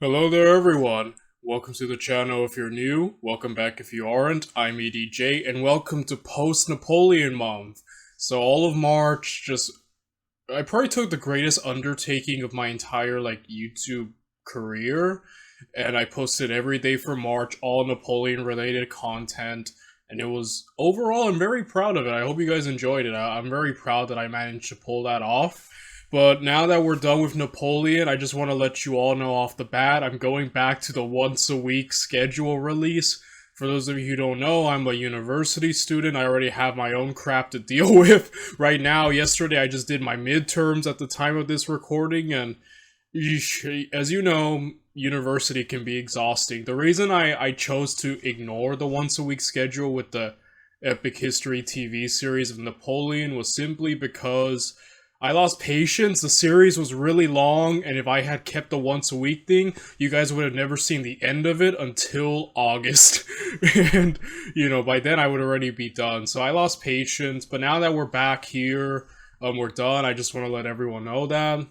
Hello there, everyone. Welcome to the channel if you're new. Welcome back if you aren't. I'm EDJ, and welcome to post-Napoleon month. So all of March, I probably took the greatest undertaking of my entire, YouTube career, and I posted every day for March, all Napoleon-related content, and overall, I'm very proud of it. I hope you guys enjoyed it. I'm very proud that I managed to pull that off. But now that we're done with Napoleon, I just want to let you all know off the bat, I'm going back to the once-a-week schedule release. For those of you who don't know, I'm a university student. I already have my own crap to deal with right now. Yesterday, I just did my midterms at the time of this recording, and as you know, university can be exhausting. The reason I chose to ignore the once-a-week schedule with the Epic History TV series of Napoleon was simply because I lost patience. The series was really long, and if I had kept the once-a-week thing, you guys would have never seen the end of it until August. And, by then I would already be done. So I lost patience, but now that we're back here, we're done. I just want to let everyone know that.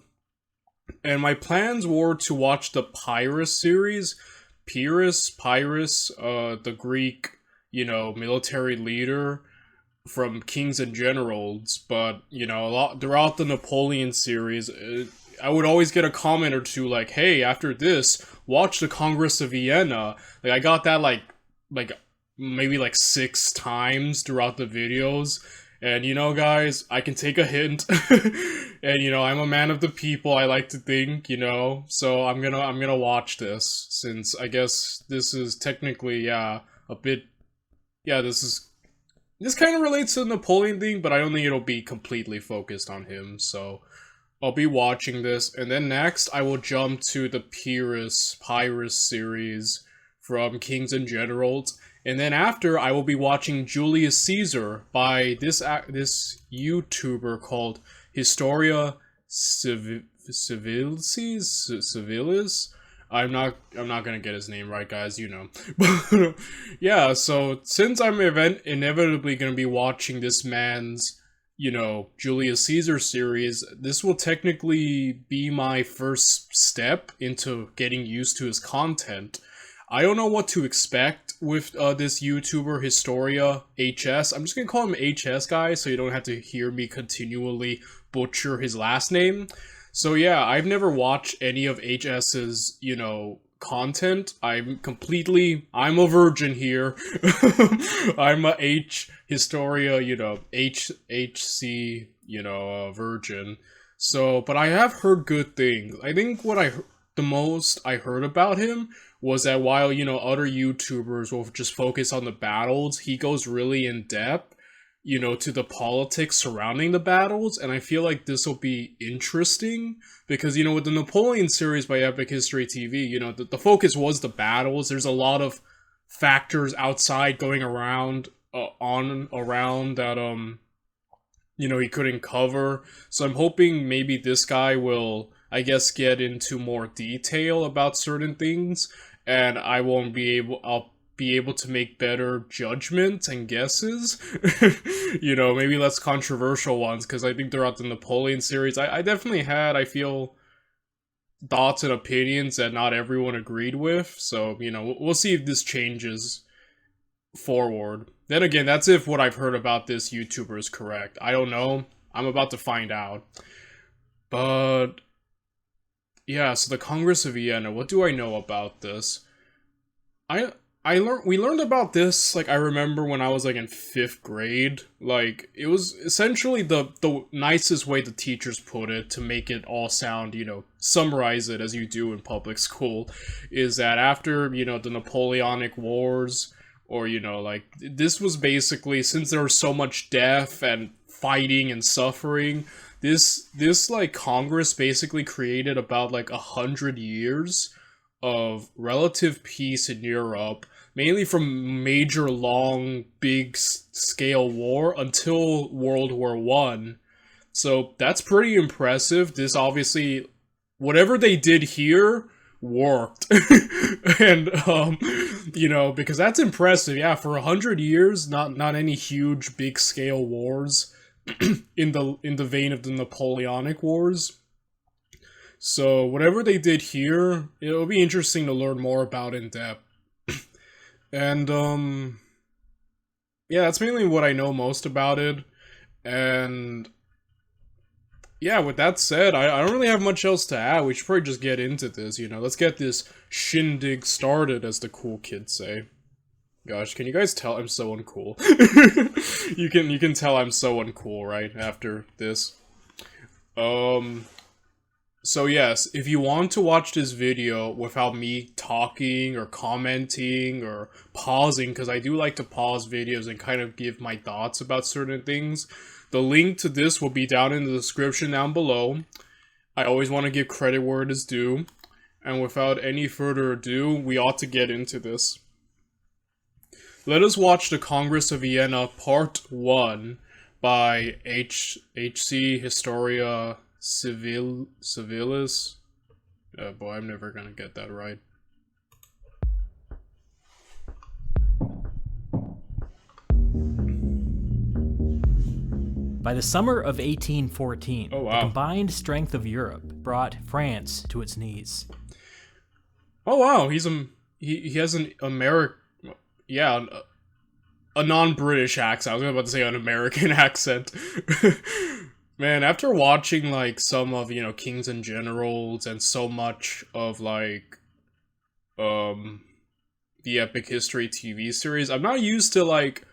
And my plans were to watch the Pyrrhus series. Pyrrhus, the Greek, military leader from Kings and Generals, but, a lot throughout the Napoleon series, I would always get a comment or two like, hey, after this, watch the Congress of Vienna. I got that, maybe 6 times throughout the videos, and, guys, I can take a hint, and, I'm a man of the people, I like to think, so I'm gonna watch this, since I guess this is technically, this kind of relates to the Napoleon thing, but I don't think it'll be completely focused on him, so I'll be watching this. And then next, I will jump to the Pyrrhus series from Kings and Generals. And then after, I will be watching Julius Caesar by this YouTuber called Historia Civilis. I'm not gonna get his name right, guys, But, yeah, so, since I'm inevitably gonna be watching this man's, Julius Caesar series, this will technically be my first step into getting used to his content. I don't know what to expect with this YouTuber, Historia HS. I'm just gonna call him HS, guys, so you don't have to hear me continually butcher his last name. So yeah, I've never watched any of HS's, content. I'm a virgin here. I'm a Historia, HC, virgin. So, but I have heard good things. I think the most I heard about him was that while, other YouTubers will just focus on the battles, he goes really in depth, to the politics surrounding the battles, and I feel like this will be interesting, because, with the Napoleon series by Epic History TV, the focus was the battles. There's a lot of factors outside going around, that, he couldn't cover, so I'm hoping maybe this guy will, I guess, get into more detail about certain things, and I'll be able to make better judgments and guesses. Maybe less controversial ones, because I think throughout the Napoleon series, I definitely had, I feel, thoughts and opinions that not everyone agreed with, so, we'll see if this changes forward. Then again, that's if what I've heard about this YouTuber is correct. I don't know. I'm about to find out. But yeah, so the Congress of Vienna, what do I know about this? We learned about this, I remember when I was, in 5th grade. It was essentially the nicest way the teachers put it to make it all sound, summarize it as you do in public school, is that after, the Napoleonic Wars, or, this was basically, since there was so much death and fighting and suffering, this Congress basically created about, 100 years of relative peace in Europe, mainly from major, long, big-scale war until World War I. So that's pretty impressive. This obviously, whatever they did here worked. And, because that's impressive. Yeah, for 100 years, not any huge, big-scale wars in the vein of the Napoleonic Wars. So whatever they did here, it'll be interesting to learn more about in depth. And yeah, that's mainly what I know most about it. And yeah, with that said, I don't really have much else to add. We should probably just get into this, you know. Let's get this shindig started, as the cool kids say. Gosh, can you guys tell I'm so uncool? you can tell I'm so uncool, right? After this. So yes, if you want to watch this video without me talking or commenting or pausing, because I do like to pause videos and kind of give my thoughts about certain things, the link to this will be down in the description down below. I always want to give credit where it is due. And without any further ado, we ought to get into this. Let us watch the Congress of Vienna Part 1 by H.C. Historia Civilis. Boy, I'm never gonna get that right. By the summer of 1814, oh, wow. The combined strength of Europe brought France to its knees. Oh wow, he has an a non-British accent. I was about to say an American accent. Man, after watching, like, some of, you know, Kings and Generals and so much of, like, the Epic History TV series, I'm not used to, like,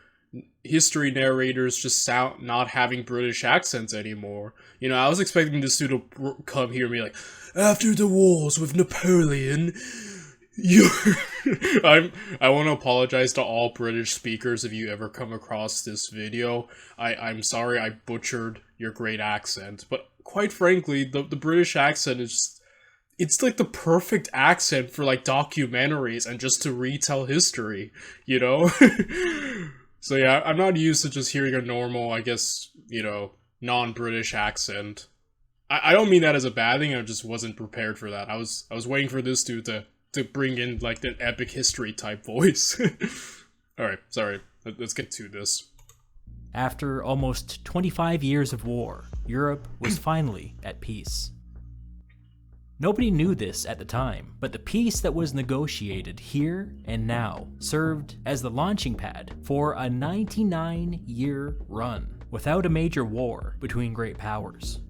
history narrators just not having British accents anymore. You know, I was expecting this dude to come here and be like, after the wars with Napoleon, I want to apologize to all British speakers if you ever come across this video. I'm sorry I butchered your great accent, but quite frankly, the British accent is just, it's like the perfect accent for like documentaries and just to retell history, you know? So yeah, I'm not used to just hearing a normal, I guess, you know, non-British accent. I don't mean that as a bad thing, I just wasn't prepared for that. I was waiting for this dude to bring in, like, an epic history type voice. Alright, sorry. Let's get to this. After almost 25 years of war, Europe was finally at peace. Nobody knew this at the time, but the peace that was negotiated here and now served as the launching pad for a 99-year run without a major war between great powers.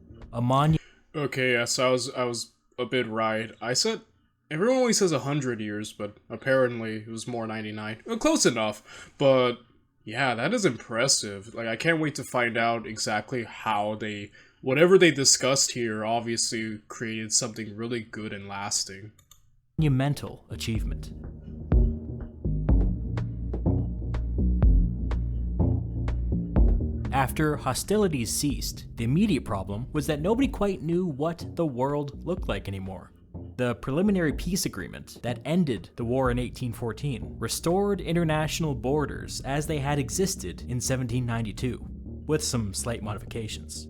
Okay, yes, I was a bit right. I said everyone always says 100 years, but apparently it was more 99. Well, close enough, but yeah, that is impressive. Like, I can't wait to find out exactly how whatever they discussed here obviously created something really good and lasting. Monumental achievement. After hostilities ceased, the immediate problem was that nobody quite knew what the world looked like anymore. The preliminary peace agreement that ended the war in 1814 restored international borders as they had existed in 1792, with some slight modifications.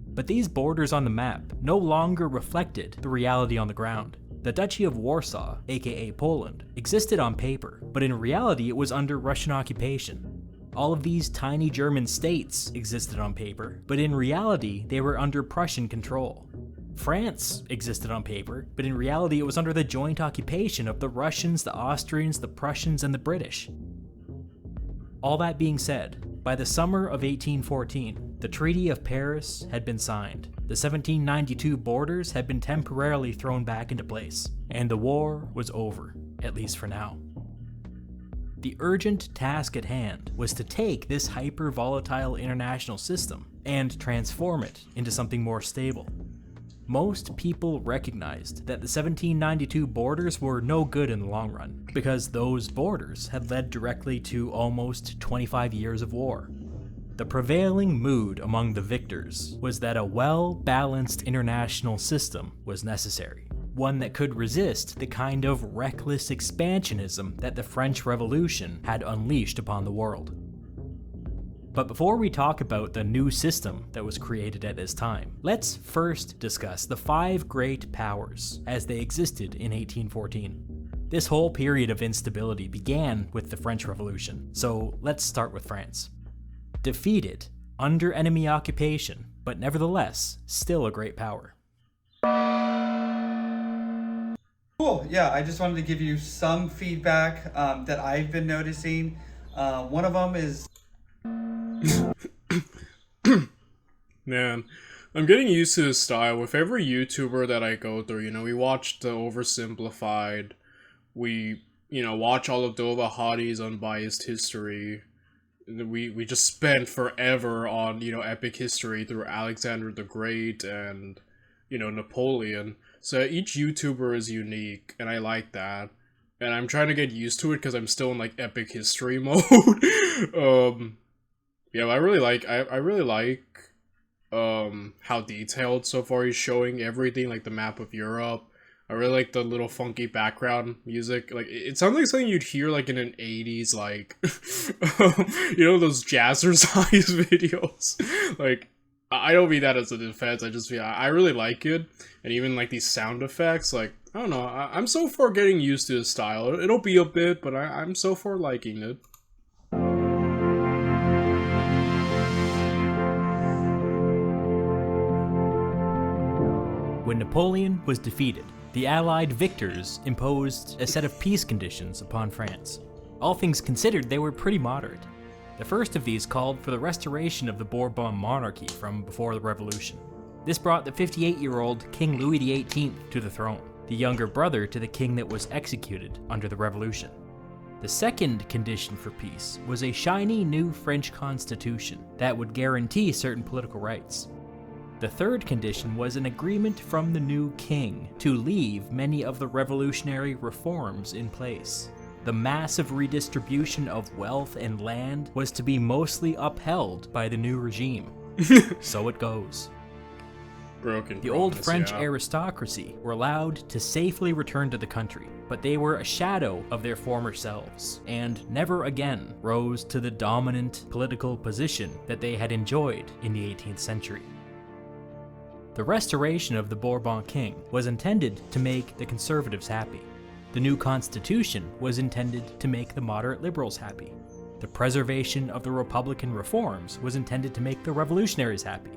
But these borders on the map no longer reflected the reality on the ground. The Duchy of Warsaw, aka Poland, existed on paper, but in reality it was under Russian occupation. All of these tiny German states existed on paper, but in reality they were under Prussian control. France existed on paper, but in reality it was under the joint occupation of the Russians, the Austrians, the Prussians, and the British. All that being said, by the summer of 1814, the Treaty of Paris had been signed, the 1792 borders had been temporarily thrown back into place, and the war was over, at least for now. The urgent task at hand was to take this hyper-volatile international system and transform it into something more stable. Most people recognized that the 1792 borders were no good in the long run, because those borders had led directly to almost 25 years of war. The prevailing mood among the victors was that a well-balanced international system was necessary, one that could resist the kind of reckless expansionism that the French Revolution had unleashed upon the world. But before we talk about the new system that was created at this time, let's first discuss the 5 great powers as they existed in 1814. This whole period of instability began with the French Revolution, so let's start with France. Defeated, under enemy occupation, but nevertheless, still a great power. Cool. Yeah, I just wanted to give you some feedback that I've been noticing. One of them is Man, I'm getting used to this style. With every YouTuber that I go through, we watch the oversimplified, we, watch all of Dova Hadi's unbiased history. We just spent forever on, epic history through Alexander the Great and, Napoleon. So each YouTuber is unique, and I like that. And I'm trying to get used to it because I'm still in, like, epic history mode. Yeah, but I really like how detailed so far he's showing everything, like the map of Europe. I really like the little funky background music. Like it sounds like something you'd hear like in an 80s like those jazzercise videos. Like I don't mean that as a defense. I just feel I really like it, and even like these sound effects. Like I don't know. I'm so far getting used to his style. It'll be a bit, but I'm so far liking it. When Napoleon was defeated, the Allied victors imposed a set of peace conditions upon France. All things considered, they were pretty moderate. The first of these called for the restoration of the Bourbon monarchy from before the Revolution. This brought the 58-year-old King Louis XVIII to the throne, the younger brother to the king that was executed under the Revolution. The second condition for peace was a shiny new French constitution that would guarantee certain political rights. The third condition was an agreement from the new king to leave many of the revolutionary reforms in place. The massive redistribution of wealth and land was to be mostly upheld by the new regime. So it goes. The old French aristocracy were allowed to safely return to the country, but they were a shadow of their former selves, and never again rose to the dominant political position that they had enjoyed in the 18th century. The restoration of the Bourbon king was intended to make the conservatives happy. The new constitution was intended to make the moderate liberals happy. The preservation of the Republican reforms was intended to make the revolutionaries happy.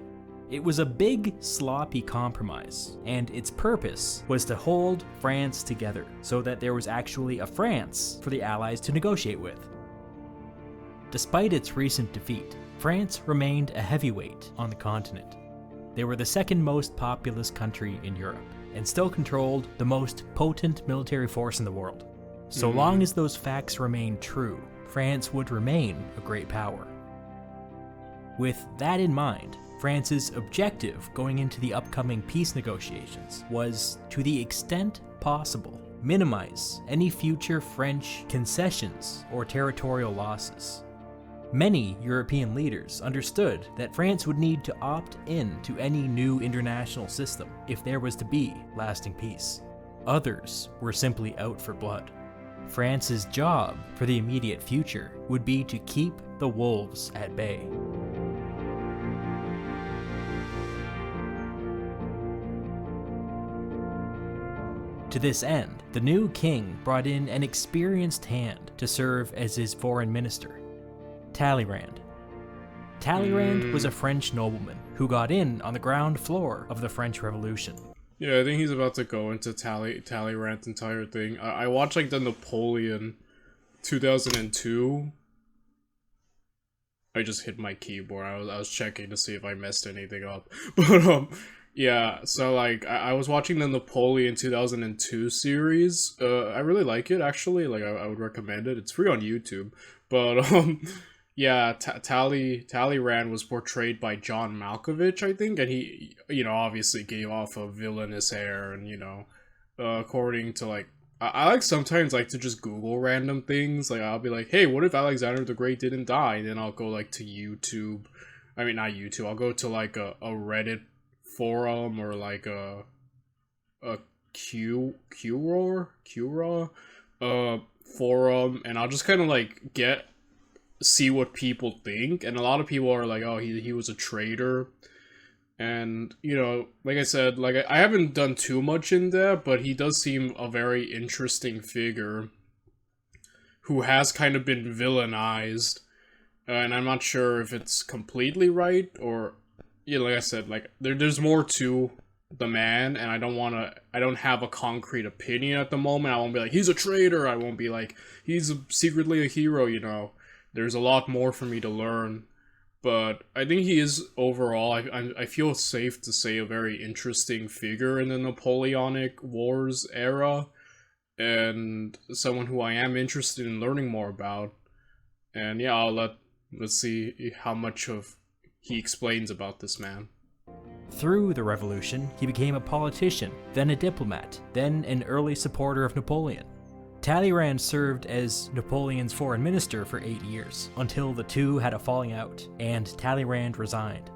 It was a big, sloppy compromise, and its purpose was to hold France together so that there was actually a France for the Allies to negotiate with. Despite its recent defeat, France remained a heavyweight on the continent. They were the second most populous country in Europe, and still controlled the most potent military force in the world. So long as those facts remained true, France would remain a great power. With that in mind, France's objective going into the upcoming peace negotiations was, to the extent possible, minimize any future French concessions or territorial losses. Many European leaders understood that France would need to opt in to any new international system if there was to be lasting peace. Others were simply out for blood. France's job for the immediate future would be to keep the wolves at bay. To this end, the new king brought in an experienced hand to serve as his foreign minister, Talleyrand. Talleyrand was a French nobleman who got in on the ground floor of the French Revolution. Yeah, I think he's about to go into Talleyrand's entire thing. I watched like the Napoleon 2002. I just hit my keyboard. I was checking to see if I messed anything up. But yeah, so like I was watching the Napoleon 2002 series. I really like it actually. Like I would recommend it. It's free on YouTube. But yeah, Talleyrand was portrayed by John Malkovich, I think, and he, obviously gave off a villainous air, and according to like, I like sometimes like to just Google random things. Like I'll be like, hey, what if Alexander the Great didn't die? And then I'll go like to YouTube. I mean, not YouTube. I'll go to like a Reddit forum or like a Quora forum, and I'll just kind of like see what people think. And a lot of people are like, oh, he was a traitor, and like I said, like I haven't done too much in that, but he does seem a very interesting figure who has kind of been villainized, and I'm not sure if it's completely right, or like I said, like there's more to the man, and I don't have a concrete opinion at the moment. I won't be like, he's a traitor. I won't be like, he's secretly a hero, you know. There's a lot more for me to learn. But I think he is, overall, I feel safe to say, a very interesting figure in the Napoleonic Wars era, and someone who I am interested in learning more about. And yeah, let's see how much of he explains about this man. Through the revolution, he became a politician, then a diplomat, then an early supporter of Napoleon. Talleyrand served as Napoleon's foreign minister for 8 years, until the two had a falling out, and Talleyrand resigned.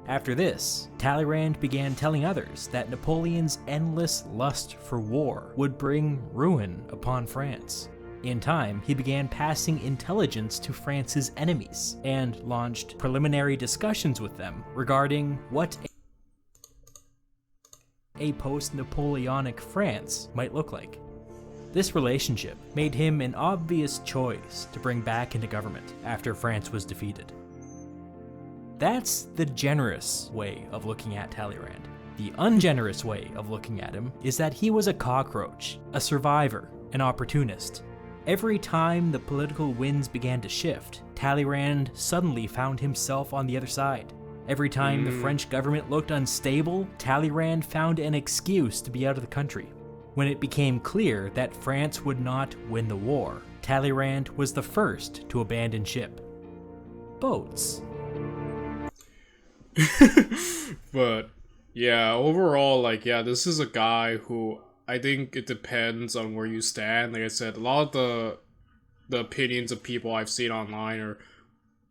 After this, Talleyrand began telling others that Napoleon's endless lust for war would bring ruin upon France. In time, he began passing intelligence to France's enemies, and launched preliminary discussions with them regarding what a post-Napoleonic France might look like. This relationship made him an obvious choice to bring back into government after France was defeated. That's the generous way of looking at Talleyrand. The ungenerous way of looking at him is that he was a cockroach, a survivor, an opportunist. Every time the political winds began to shift, Talleyrand suddenly found himself on the other side. Every time the French government looked unstable, Talleyrand found an excuse to be out of the country. When it became clear that France would not win the war, Talleyrand was the first to abandon ship. Boats. But yeah, overall, like, yeah, this is a guy who I think it depends on where you stand. Like I said, a lot of the opinions of people I've seen online are,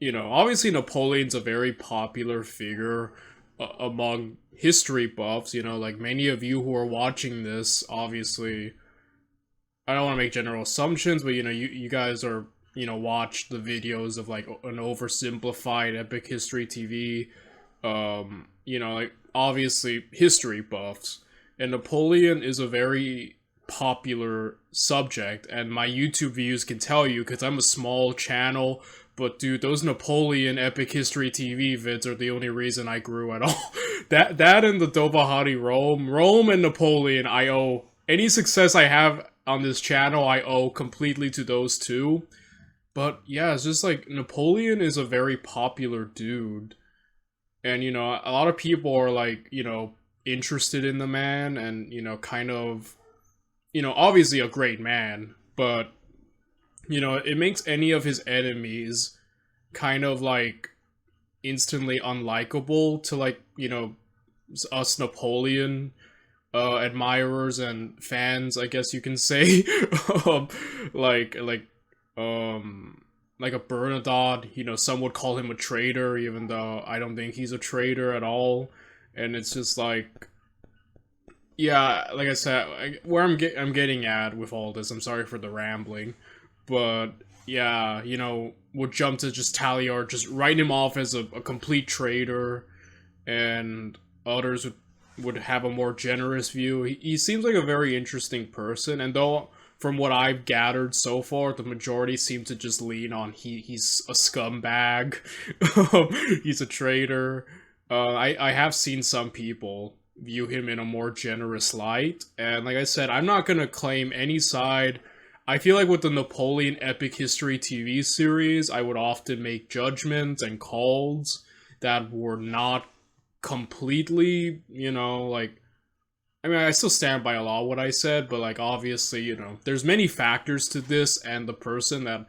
you know, obviously Napoleon's a very popular figure among history buffs, you know, like many of you who are watching this, obviously, I don't want to make general assumptions, but, you know, you guys are, you know, watch the videos of, like, an oversimplified Epic History TV, you know, like, obviously, history buffs, and Napoleon is a very popular subject, and my YouTube views can tell you, because I'm a small channel. But dude, those Napoleon Epic History TV vids are the only reason I grew at all. that and the Dobahati Rome and Napoleon, I owe. Any success I have on this channel, I owe completely to those two. But yeah, it's just like, Napoleon is a very popular dude. And, you know, a lot of people are, like, you know, interested in the man and, you know, kind of, you know, obviously a great man, but, you know, it makes any of his enemies kind of, like, instantly unlikable to, like, you know, us Napoleon admirers and fans, I guess you can say. like a Bernadotte, you know, some would call him a traitor, even though I don't think he's a traitor at all. And it's just like, yeah, like I said, where I'm getting at with all this, I'm sorry for the rambling, but yeah, you know, would jump to just Talleyrand, just write him off as a complete traitor, and others would have a more generous view. He seems like a very interesting person, and though from what I've gathered so far, the majority seem to just lean on he's a scumbag, he's a traitor. I have seen some people view him in a more generous light, and like I said, I'm not gonna claim any side. I feel like with the Napoleon Epic History TV series, I would often make judgments and calls that were not completely, you know, like, I mean, I still stand by a lot of what I said, but, like, obviously, you know, there's many factors to this, and the person that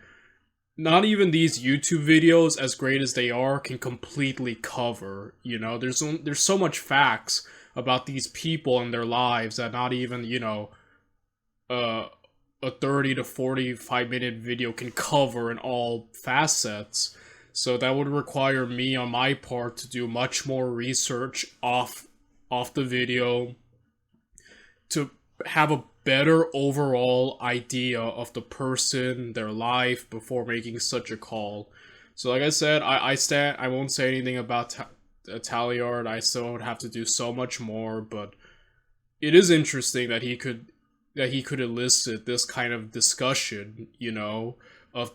not even these YouTube videos, as great as they are, can completely cover, you know? There's so much facts about these people and their lives that not even, you know, a 30 to 45 minute video can cover in all facets. So that would require me, on my part, to do much more research off the video to have a better overall idea of the person, their life, before making such a call. So like I said, I won't say anything about Talleyrand. I still would have to do so much more, but it is interesting that he could elicit this kind of discussion, you know, of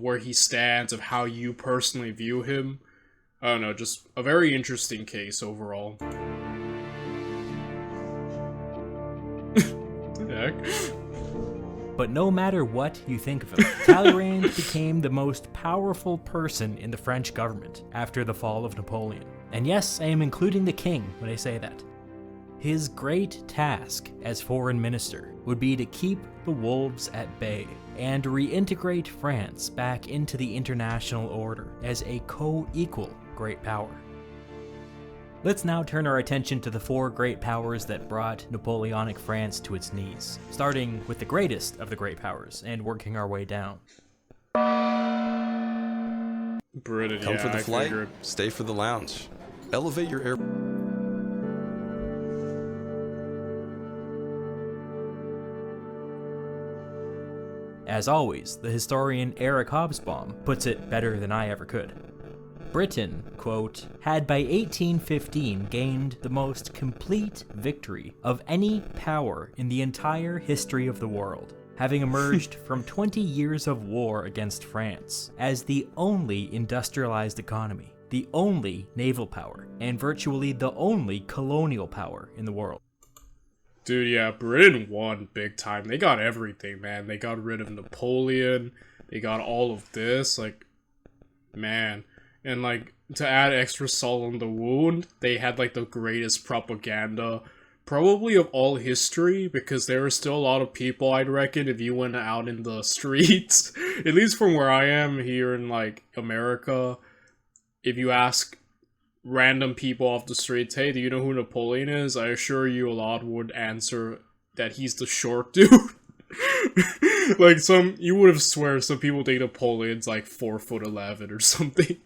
where he stands, of how you personally view him. I don't know, just a very interesting case overall. heck? But no matter what you think of him, Talleyrand became the most powerful person in the French government after the fall of Napoleon. And yes, I am including the king when I say that. His great task as foreign minister would be to keep the wolves at bay and reintegrate France back into the international order as a co-equal great power. Let's now turn our attention to the four great powers that brought Napoleonic France to its knees, starting with the greatest of the great powers and working our way down. Britain, Come yeah, for the I flight, figured. stay for the lounge. Elevate your air. As always, the historian Eric Hobsbawm puts it better than I ever could. Britain, quote, had by 1815 gained the most complete victory of any power in the entire history of the world, having emerged from 20 years of war against France as the only industrialized economy, the only naval power, and virtually the only colonial power in the world. Dude, yeah, Britain won big time. They got everything, man. They got rid of Napoleon. They got all of this. Like, man. And, like, to add extra salt on the wound, they had, like, the greatest propaganda probably of all history, because there were still a lot of people, I'd reckon, if you went out in the streets, at least from where I am here in, like, America, if you ask random people off the streets, hey, do you know who Napoleon is? I assure you a lot would answer that he's the short dude. Like, you would have swear some people think Napoleon's like 4'11" or something.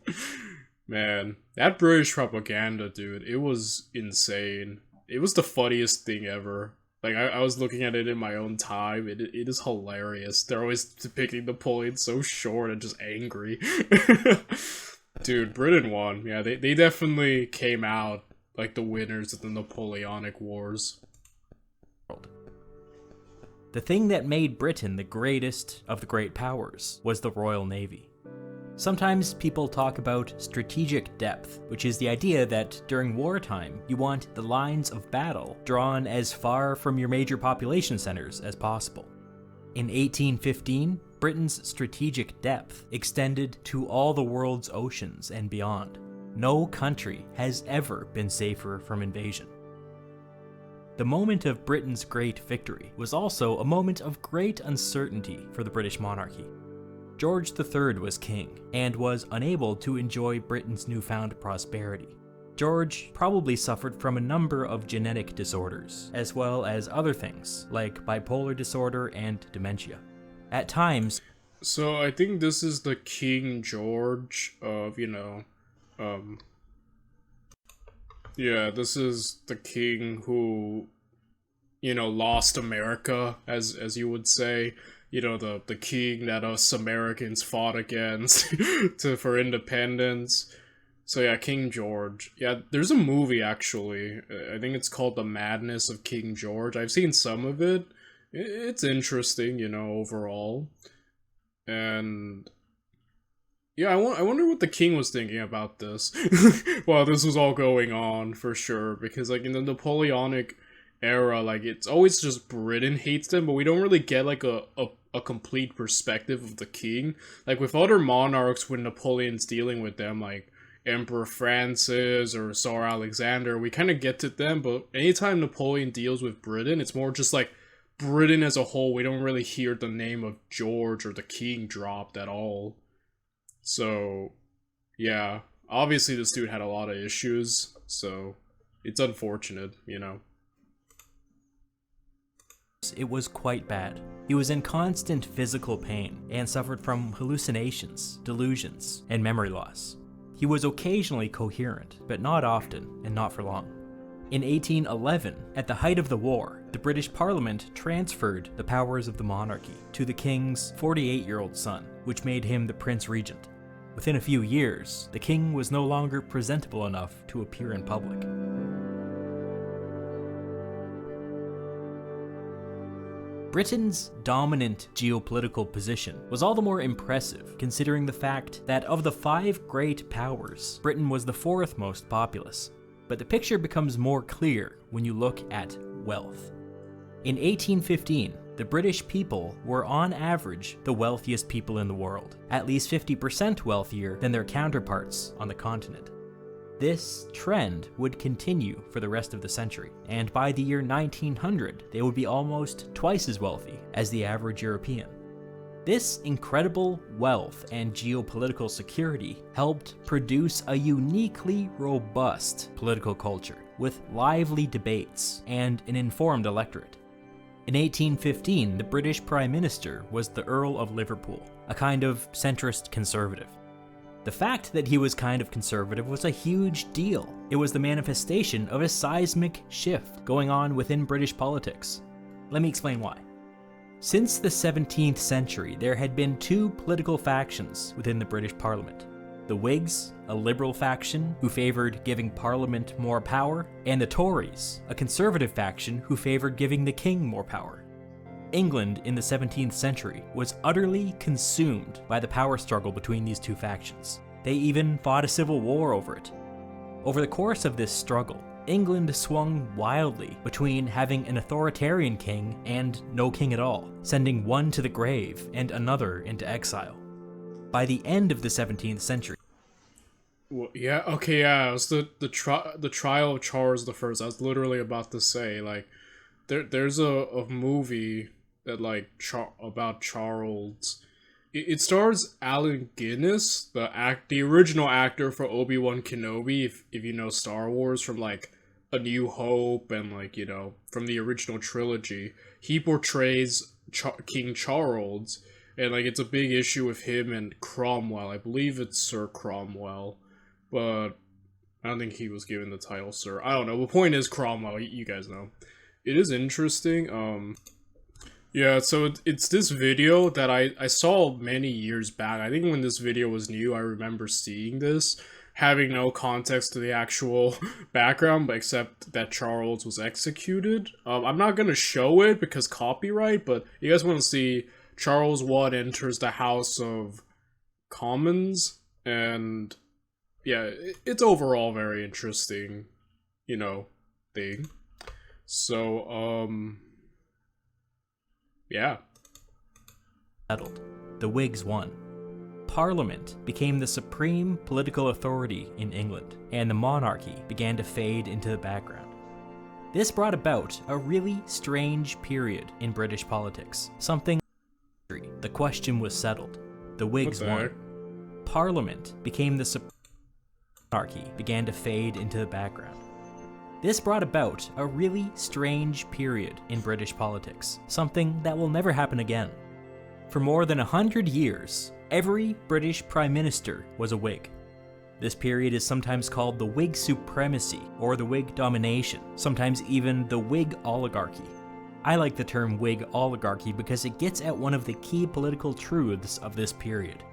Man, that British propaganda, dude, it was insane. It was the funniest thing ever. Like, I was looking at it in my own time. It is hilarious. They're always depicting Napoleon so short and just angry. Dude, Britain won. Yeah, they definitely came out like the winners of the Napoleonic Wars. The thing that made Britain the greatest of the great powers was the Royal Navy. Sometimes people talk about strategic depth, which is the idea that during wartime, you want the lines of battle drawn as far from your major population centers as possible. In 1815, Britain's strategic depth extended to all the world's oceans and beyond. No country has ever been safer from invasion. The moment of Britain's great victory was also a moment of great uncertainty for the British monarchy. George III was king, and was unable to enjoy Britain's newfound prosperity. George probably suffered from a number of genetic disorders, as well as other things, like bipolar disorder and dementia. At times... So, I think this is the King George of, yeah, this is the king who, lost America, as you would say. The king that us Americans fought against for independence. So yeah, King George. Yeah, there's a movie, actually. I think it's called The Madness of King George. I've seen some of it. It's interesting, overall. And yeah, I wonder what the king was thinking about this while this was all going on, for sure. Because, like, in the Napoleonic era, like, it's always just Britain hates them, but we don't really get, like, a complete perspective of the king. Like, with other monarchs, when Napoleon's dealing with them, like Emperor Francis or Tsar Alexander, we kind of get to them, but anytime Napoleon deals with Britain, it's more just like Britain as a whole. We don't really hear the name of George or the king dropped at all. So, yeah, obviously this dude had a lot of issues, so it's unfortunate, It was quite bad. He was in constant physical pain and suffered from hallucinations, delusions, and memory loss. He was occasionally coherent, but not often, and not for long. In 1811, at the height of the war, the British Parliament transferred the powers of the monarchy to the king's 48-year-old son, which made him the Prince Regent. Within a few years, the king was no longer presentable enough to appear in public. Britain's dominant geopolitical position was all the more impressive considering the fact that of the 5 great powers, Britain was the 4th most populous. But the picture becomes more clear when you look at wealth. In 1815, the British people were on average the wealthiest people in the world, at least 50% wealthier than their counterparts on the continent. This trend would continue for the rest of the century, and by the year 1900, they would be almost twice as wealthy as the average European. This incredible wealth and geopolitical security helped produce a uniquely robust political culture with lively debates and an informed electorate. In 1815, the British Prime Minister was the Earl of Liverpool, a kind of centrist conservative. The fact that he was kind of conservative was a huge deal. It was the manifestation of a seismic shift going on within British politics. Let me explain why. Since the 17th century, there had been two political factions within the British Parliament. The Whigs, a liberal faction who favored giving Parliament more power, and the Tories, a conservative faction who favored giving the king more power. England in the 17th century was utterly consumed by the power struggle between these two factions. They even fought a civil war over it. Over the course of this struggle, England swung wildly between having an authoritarian king and no king at all, sending one to the grave and another into exile. By the end of the 17th century, Well, yeah, okay, yeah, it was the trial of Charles the First. I was literally about to say, like, there's a movie that, like, about Charles. It stars Alec Guinness, the original actor for Obi-Wan Kenobi, if you know Star Wars from, like, A New Hope and, like, you know, from the original trilogy. He portrays King Charles, and, like, it's a big issue with him and Cromwell. I believe it's Sir Cromwell, but I don't think he was given the title Sir. I don't know. The point is Cromwell, you guys know. It is interesting, yeah, so it's this video that I saw many years back. I think when this video was new, I remember seeing this, having no context to the actual background, but except that Charles was executed. I'm not gonna show it because copyright, but you guys want to see Charles I enters the House of Commons, and yeah, it's overall very interesting, you know, thing. So, yeah. settled. The Whigs won. Parliament became the supreme political authority in England, and the monarchy began to fade into the background. This brought about a really strange period in British politics. The question was settled. The Whigs won. Parliament became the supreme monarchy began to fade into the background. This brought about a really strange period in British politics, something that will never happen again. For more than 100 years, every British Prime Minister was a Whig. This period is sometimes called the Whig supremacy or the Whig domination, sometimes even the Whig oligarchy. I like the term Whig oligarchy because it gets at one of the key political truths of this period.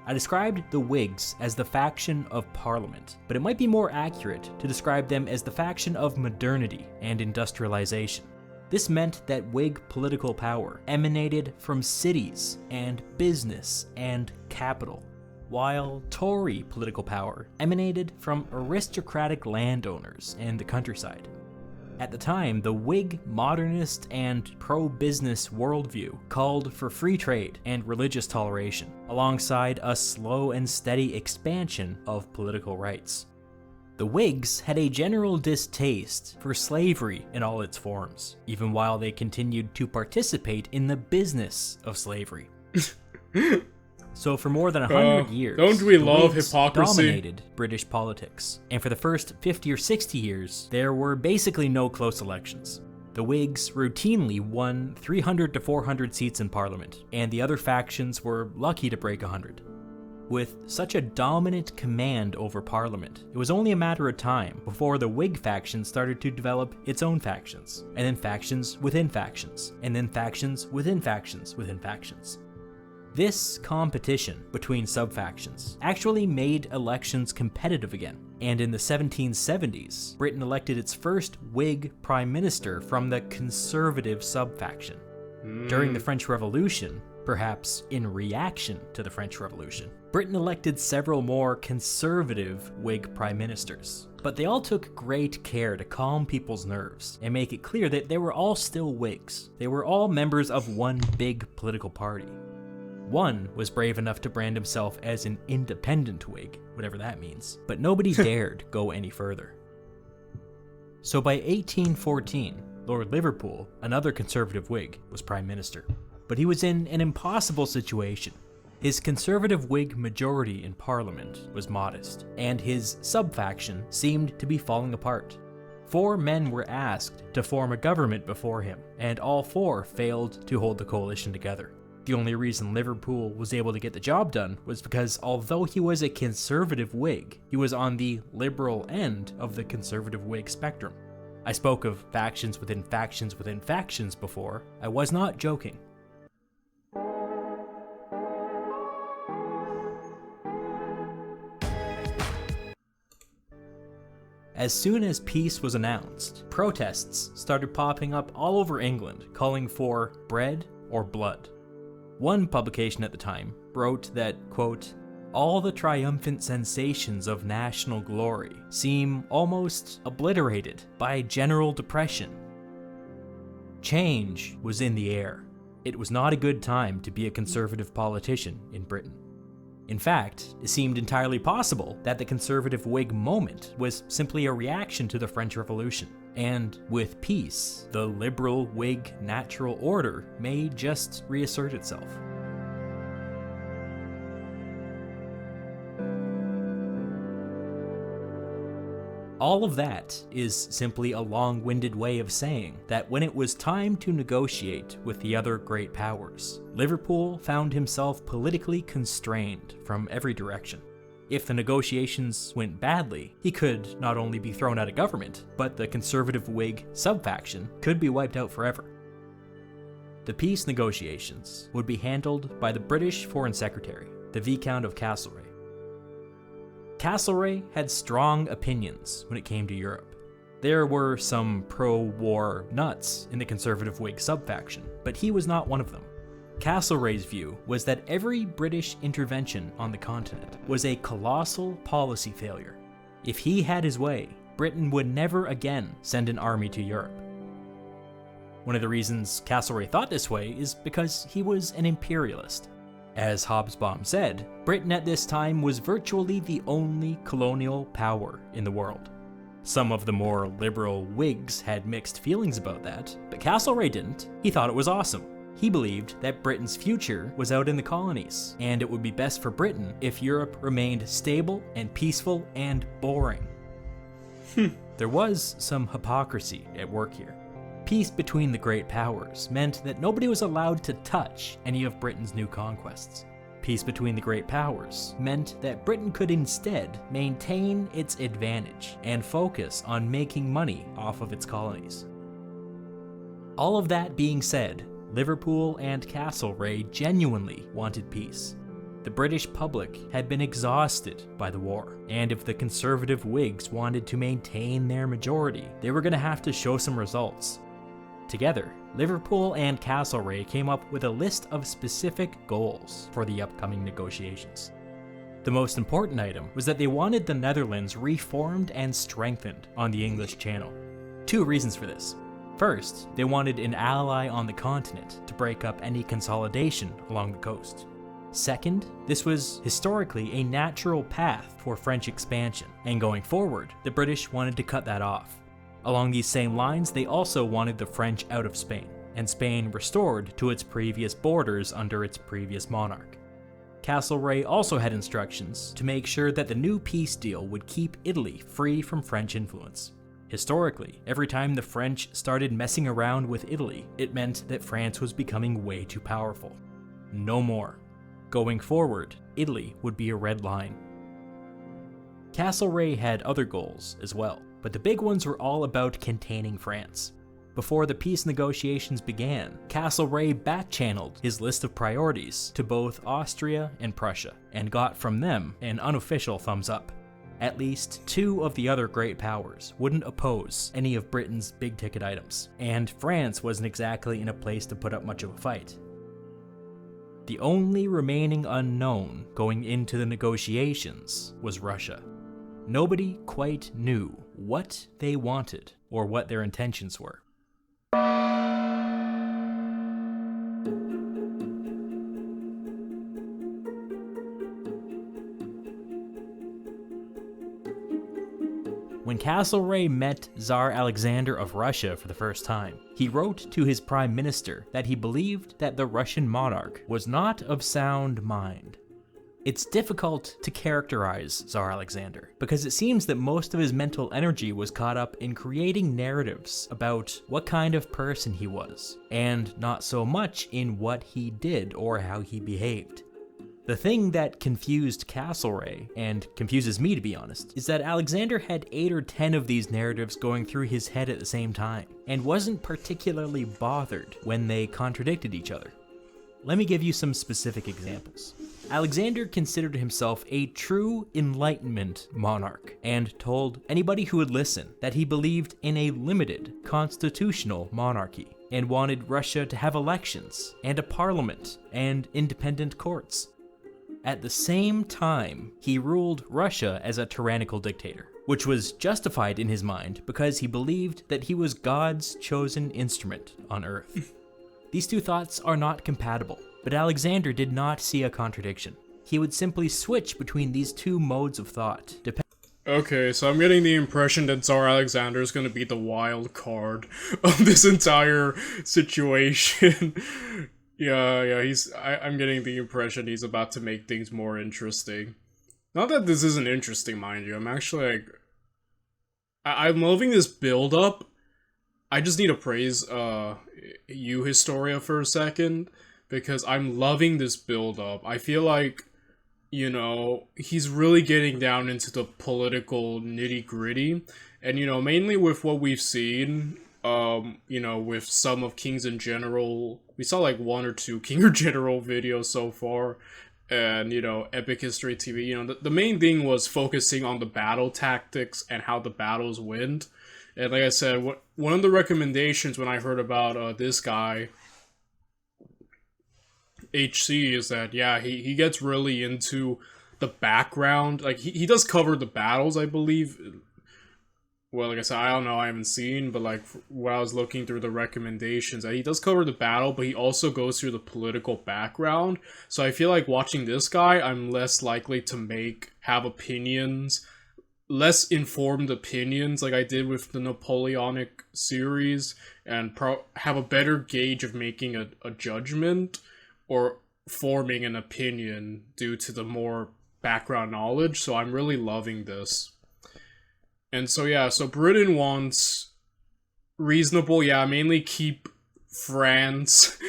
I described the Whigs as the faction of Parliament, but it might be more accurate to describe them as the faction of modernity and industrialization. This meant that Whig political power emanated from cities and business and capital, while Tory political power emanated from aristocratic landowners and the countryside. At the time, the Whig modernist and pro-business worldview called for free trade and religious toleration, alongside a slow and steady expansion of political rights. The Whigs had a general distaste for slavery in all its forms, even while they continued to participate in the business of slavery. So for more than 100 years, don't we love Whigs hypocrisy? dominated British politics, and for the first 50 or 60 years, there were basically no close elections. The Whigs routinely won 300 to 400 seats in Parliament, and the other factions were lucky to break 100. With such a dominant command over Parliament, it was only a matter of time before the Whig faction started to develop its own factions, and then factions within factions, and then factions within factions within factions. This competition between sub-factions actually made elections competitive again, and in the 1770s, Britain elected its first Whig prime minister from the conservative sub-faction. During the French Revolution, perhaps in reaction to the French Revolution, Britain elected several more conservative Whig prime ministers. But they all took great care to calm people's nerves and make it clear that they were all still Whigs. They were all members of one big political party. One was brave enough to brand himself as an independent Whig, whatever that means, but nobody dared go any further. So by 1814, Lord Liverpool, another conservative Whig, was prime minister. But he was in an impossible situation. His conservative Whig majority in Parliament was modest, and his sub-faction seemed to be falling apart. 4 men were asked to form a government before him, and all 4 failed to hold the coalition together. The only reason Liverpool was able to get the job done was because although he was a conservative Whig, he was on the liberal end of the conservative Whig spectrum. I spoke of factions within factions within factions before. I was not joking. As soon as peace was announced, protests started popping up all over England, calling for bread or blood. One publication at the time wrote that, quote, all the triumphant sensations of national glory seem almost obliterated by general depression. Change was in the air. It was not a good time to be a conservative politician in Britain. In fact, it seemed entirely possible that the conservative Whig moment was simply a reaction to the French Revolution. And with peace, the liberal Whig natural order may just reassert itself. All of that is simply a long-winded way of saying that when it was time to negotiate with the other great powers, Liverpool found himself politically constrained from every direction. If the negotiations went badly, he could not only be thrown out of government, but the conservative Whig sub-faction could be wiped out forever. The peace negotiations would be handled by the British Foreign Secretary, the Viscount of Castlereagh. Castlereagh had strong opinions when it came to Europe. There were some pro-war nuts in the conservative Whig sub-faction, but he was not one of them. Castlereagh's view was that every British intervention on the continent was a colossal policy failure. If he had his way, Britain would never again send an army to Europe. One of the reasons Castlereagh thought this way is because he was an imperialist. As Hobsbawm said, Britain at this time was virtually the only colonial power in the world. Some of the more liberal Whigs had mixed feelings about that, but Castlereagh didn't. He thought it was awesome. He believed that Britain's future was out in the colonies, and it would be best for Britain if Europe remained stable and peaceful and boring. There was some hypocrisy at work here. Peace between the great powers meant that nobody was allowed to touch any of Britain's new conquests. Peace between the great powers meant that Britain could instead maintain its advantage and focus on making money off of its colonies. All of that being said, Liverpool and Castlereagh genuinely wanted peace. The British public had been exhausted by the war, and if the conservative Whigs wanted to maintain their majority, they were going to have to show some results. Together, Liverpool and Castlereagh came up with a list of specific goals for the upcoming negotiations. The most important item was that they wanted the Netherlands reformed and strengthened on the English Channel. 2 reasons for this. First, they wanted an ally on the continent to break up any consolidation along the coast. Second, this was historically a natural path for French expansion, and going forward, the British wanted to cut that off. Along these same lines, they also wanted the French out of Spain, and Spain restored to its previous borders under its previous monarch. Castlereagh also had instructions to make sure that the new peace deal would keep Italy free from French influence. Historically, every time the French started messing around with Italy, it meant that France was becoming way too powerful. No more. Going forward, Italy would be a red line. Castlereagh had other goals as well, but the big ones were all about containing France. Before the peace negotiations began, Castlereagh back-channeled his list of priorities to both Austria and Prussia, and got from them an unofficial thumbs up. At least two of the other great powers wouldn't oppose any of Britain's big-ticket items, and France wasn't exactly in a place to put up much of a fight. The only remaining unknown going into the negotiations was Russia. Nobody quite knew what they wanted or what their intentions were. When Castlereagh met Tsar Alexander of Russia for the first time, he wrote to his prime minister that he believed that the Russian monarch was not of sound mind. It's difficult to characterize Tsar Alexander, because it seems that most of his mental energy was caught up in creating narratives about what kind of person he was, and not so much in what he did or how he behaved. The thing that confused Castlereagh, and confuses me to be honest, is that Alexander had 8 or 10 of these narratives going through his head at the same time, and wasn't particularly bothered when they contradicted each other. Let me give you some specific examples. Alexander considered himself a true Enlightenment monarch, and told anybody who would listen that he believed in a limited constitutional monarchy, and wanted Russia to have elections, and a parliament, and independent courts. At the same time, he ruled Russia as a tyrannical dictator, which was justified in his mind because he believed that he was God's chosen instrument on Earth. These two thoughts are not compatible, but Alexander did not see a contradiction. He would simply switch between these two modes of thought. Okay, so I'm getting the impression that Tsar Alexander is going to be the wild card of this entire situation. Yeah, I'm getting the impression he's about to make things more interesting. Not that this isn't interesting, mind you. I'm actually, like... I'm loving this build-up. I just need to praise, you, Historia, for a second, because I'm loving this build-up. I feel like, you know, he's really getting down into the political nitty-gritty, and, you know, mainly with what we've seen, you know, with some of Kings in General. We saw like 1 or 2 King or General videos so far, and, you know, Epic History TV. You know, the main thing was focusing on the battle tactics and how the battles went. And like I said, one of the recommendations when I heard about this guy, HC, is that, yeah, he gets really into the background. Like, he does cover the battles, I believe. Well, like I said, I don't know, I haven't seen, but like, when I was looking through the recommendations, he does cover the battle, but he also goes through the political background. So I feel like watching this guy, I'm less likely to have opinions, less informed opinions, like I did with the Napoleonic series, and have a better gauge of making a judgment, or forming an opinion due to the more background knowledge. So I'm really loving this. And so, yeah, so Britain wants reasonable, yeah, mainly keep France,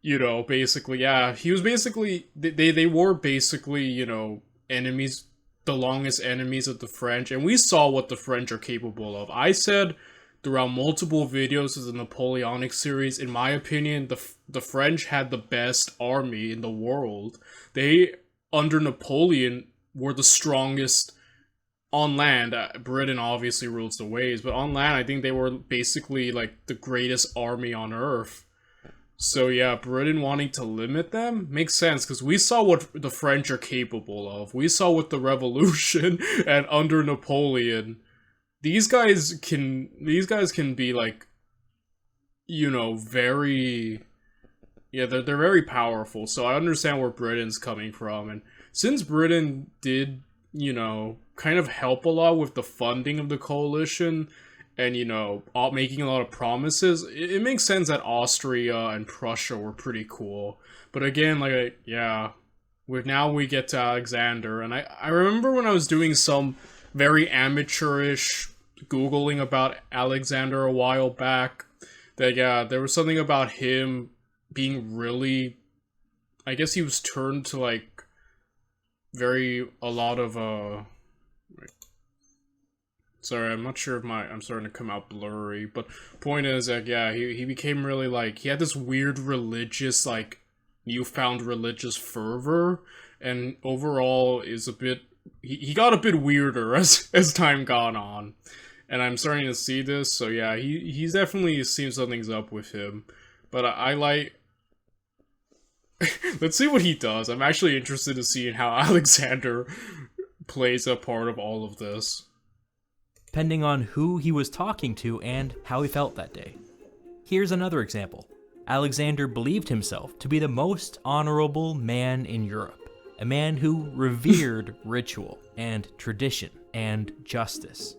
you know, basically, yeah. He was basically, they were basically, you know, enemies, the longest enemies of the French, and we saw what the French are capable of. I said throughout multiple videos of the Napoleonic series, in my opinion, the French had the best army in the world. They, under Napoleon, were the strongest. On land, Britain obviously rules the waves, but on land, I think they were basically, like, the greatest army on Earth. So yeah, Britain wanting to limit them makes sense, because we saw what the French are capable of. We saw with the Revolution, and under Napoleon, these guys can be, like, you know, very... Yeah, they're very powerful, so I understand where Britain's coming from, and since Britain did, you know, kind of help a lot with the funding of the coalition, and, you know, making a lot of promises, it makes sense that Austria and Prussia were pretty cool. But again, like, yeah, now we get to Alexander, and I remember when I was doing some very amateurish Googling about Alexander a while back, that, yeah, there was something about him being really, I guess he was turned to, like, a lot of, sorry, I'm not sure if I'm starting to come out blurry, but point is that, yeah, he became really, like, he had this weird religious, like, newfound religious fervor, and overall is a bit he got a bit weirder as time gone on. And I'm starting to see this, so yeah, he's definitely seen something's up with him. But I like... Let's see what he does. I'm actually interested to see how Alexander plays a part of all of this. Depending on who he was talking to and how he felt that day. Here's another example. Alexander believed himself to be the most honorable man in Europe, a man who revered ritual and tradition and justice.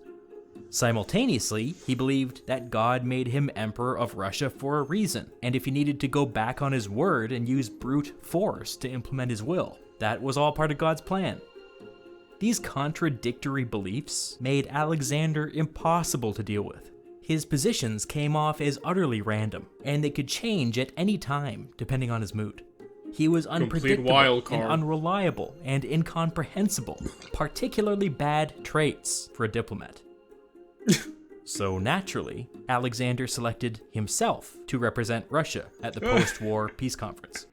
Simultaneously, he believed that God made him emperor of Russia for a reason, and if he needed to go back on his word and use brute force to implement his will, that was all part of God's plan. These contradictory beliefs made Alexander impossible to deal with. His positions came off as utterly random, and they could change at any time depending on his mood. He was unpredictable and unreliable and incomprehensible, particularly bad traits for a diplomat. So naturally, Alexander selected himself to represent Russia at the post-war peace conference.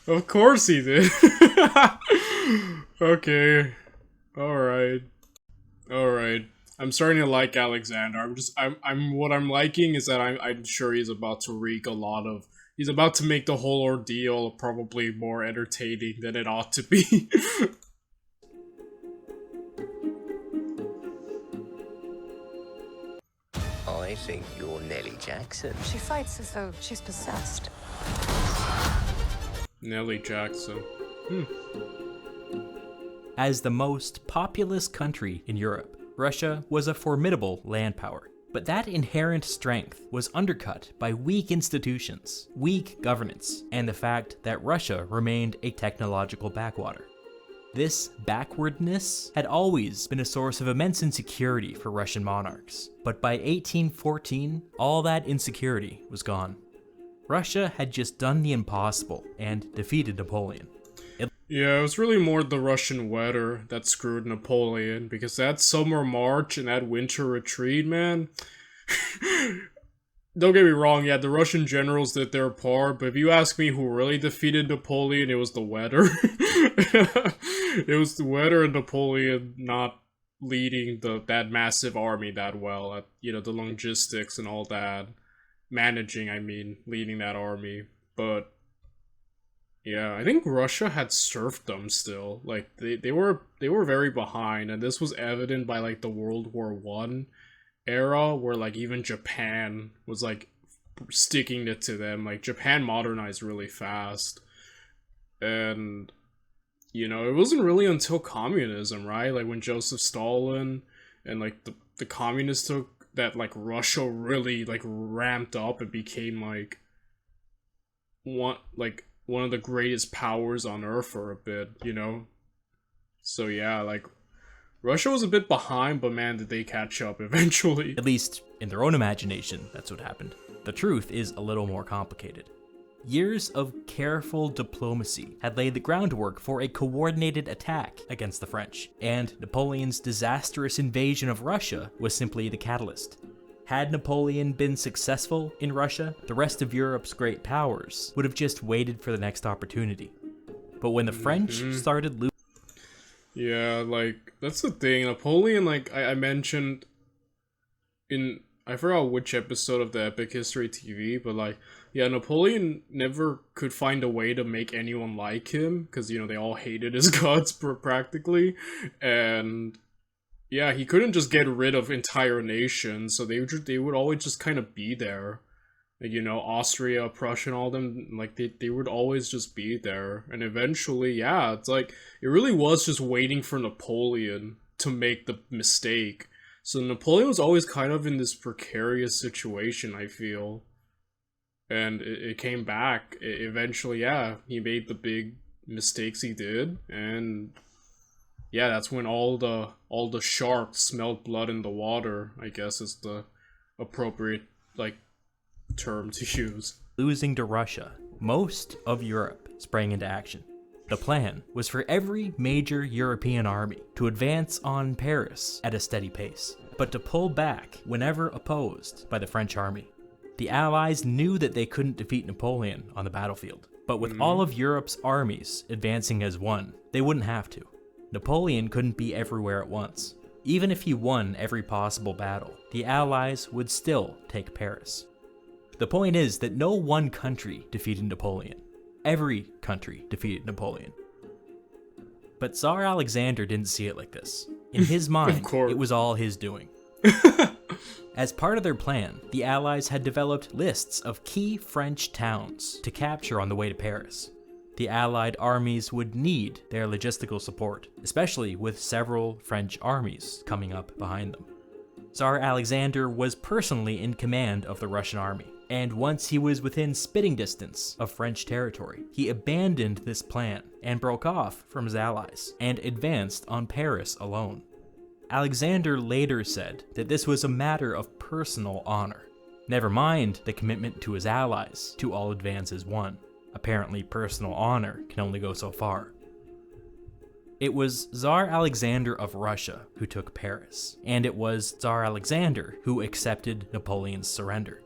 Of course he did. Okay. Alright. I'm starting to like Alexander. What I'm liking is that I'm sure he's about to wreak he's about to make the whole ordeal probably more entertaining than it ought to be. I think you're Nellie Jackson. She fights as though she's possessed. Nellie Jackson. As the most populous country in Europe, Russia was a formidable land power. But that inherent strength was undercut by weak institutions, weak governance, and the fact that Russia remained a technological backwater. This backwardness had always been a source of immense insecurity for Russian monarchs, but by 1814, all that insecurity was gone. Russia had just done the impossible and defeated Napoleon. Yeah, it was really more the Russian weather that screwed Napoleon, because that summer march and that winter retreat, man... Don't get me wrong, yeah, the Russian generals did their part, but if you ask me who really defeated Napoleon, it was the weather. It was the weather and Napoleon not leading that massive army that well, at, the logistics and all that. Leading that army. But, yeah, I think Russia had serfdom still. Like, they were very behind, and this was evident by, like, the World War I era, where, like, even Japan was, like, sticking it to them. Like, Japan modernized really fast. And, it wasn't really until communism, right? Like, when Joseph Stalin and, like, the communists took that, like, Russia really, like, ramped up and became, like, one of the greatest powers on Earth for a bit, So, yeah, like, Russia was a bit behind, but man, did they catch up eventually. At least, in their own imagination, that's what happened. The truth is a little more complicated. Years of careful diplomacy had laid the groundwork for a coordinated attack against the French, and Napoleon's disastrous invasion of Russia was simply the catalyst. Had Napoleon been successful in Russia, the rest of Europe's great powers would have just waited for the next opportunity. But when the French started losing... Yeah, like, that's the thing. Napoleon, like, I mentioned in... I forgot which episode of the Epic History TV, but, like, yeah, Napoleon never could find a way to make anyone like him, because, they all hated his guts, practically, and... yeah, he couldn't just get rid of entire nations, so they would always just kind of be there. Like, Austria, Prussia, and all them, like, they would always just be there. And eventually, yeah, it's like, it really was just waiting for Napoleon to make the mistake. So Napoleon was always kind of in this precarious situation, I feel. And it came back. Eventually, yeah, he made the big mistakes he did, and... yeah, that's when all the sharks smelled blood in the water, I guess is the appropriate, like, term to use. Losing to Russia, most of Europe sprang into action. The plan was for every major European army to advance on Paris at a steady pace, but to pull back whenever opposed by the French army. The Allies knew that they couldn't defeat Napoleon on the battlefield, but with all of Europe's armies advancing as one, they wouldn't have to. Napoleon couldn't be everywhere at once. Even if he won every possible battle, the Allies would still take Paris. The point is that no one country defeated Napoleon. Every country defeated Napoleon. But Tsar Alexander didn't see it like this. In his mind, it was all his doing. As part of their plan, the Allies had developed lists of key French towns to capture on the way to Paris. The Allied armies would need their logistical support, especially with several French armies coming up behind them. Tsar Alexander was personally in command of the Russian army, and once he was within spitting distance of French territory, he abandoned this plan and broke off from his allies and advanced on Paris alone. Alexander later said that this was a matter of personal honor. Never mind the commitment to his allies to all advance as one. Apparently, personal honor can only go so far. It was Tsar Alexander of Russia who took Paris, and it was Tsar Alexander who accepted Napoleon's surrender.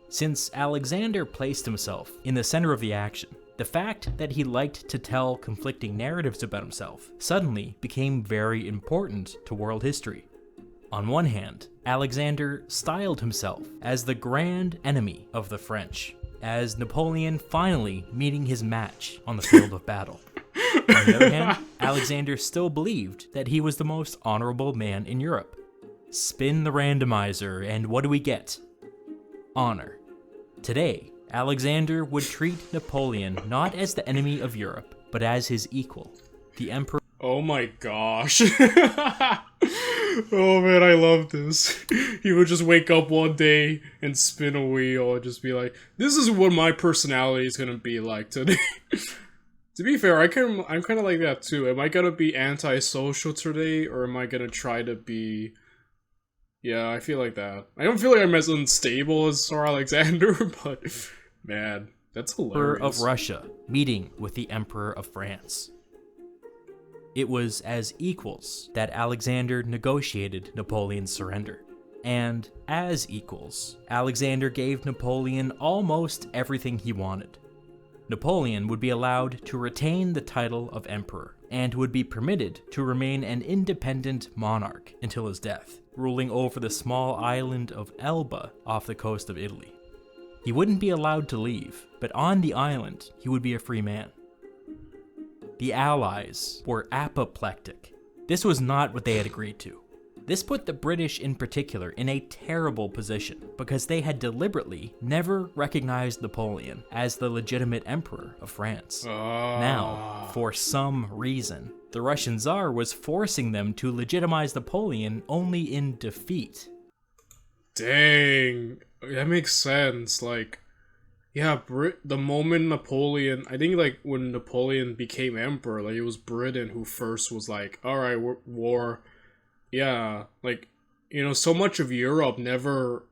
Since Alexander placed himself in the center of the action, the fact that he liked to tell conflicting narratives about himself suddenly became very important to world history. On one hand, Alexander styled himself as the grand enemy of the French, as Napoleon finally meeting his match on the field of battle. On the other hand, Alexander still believed that he was the most honorable man in Europe. Spin the randomizer, and what do we get? Honor. Today, Alexander would treat Napoleon not as the enemy of Europe, but as his equal, the emperor. Oh my gosh. Oh man, I love this. He would just wake up one day and spin a wheel and just be like, this is what my personality is gonna be like today. To be fair, I'm kind of like that too. Am I gonna be antisocial today, or am I gonna try to be... Yeah, I feel like that. I don't feel like I'm as unstable as Tsar Alexander, but man, that's hilarious. Emperor of Russia meeting with the Emperor of France. It was as equals that Alexander negotiated Napoleon's surrender. And as equals, Alexander gave Napoleon almost everything he wanted. Napoleon would be allowed to retain the title of emperor, and would be permitted to remain an independent monarch until his death, ruling over the small island of Elba off the coast of Italy. He wouldn't be allowed to leave, but on the island, he would be a free man. The Allies were apoplectic. This was not what they had agreed to. This put the British in particular in a terrible position because they had deliberately never recognized Napoleon as the legitimate emperor of France. Now, for some reason, the Russian Tsar was forcing them to legitimize Napoleon only in defeat. Dang, that makes sense. Like, yeah, the moment Napoleon, I think like when Napoleon became emperor, like it was Britain who first was like, alright, war. Yeah, like, you know, so much of Europe never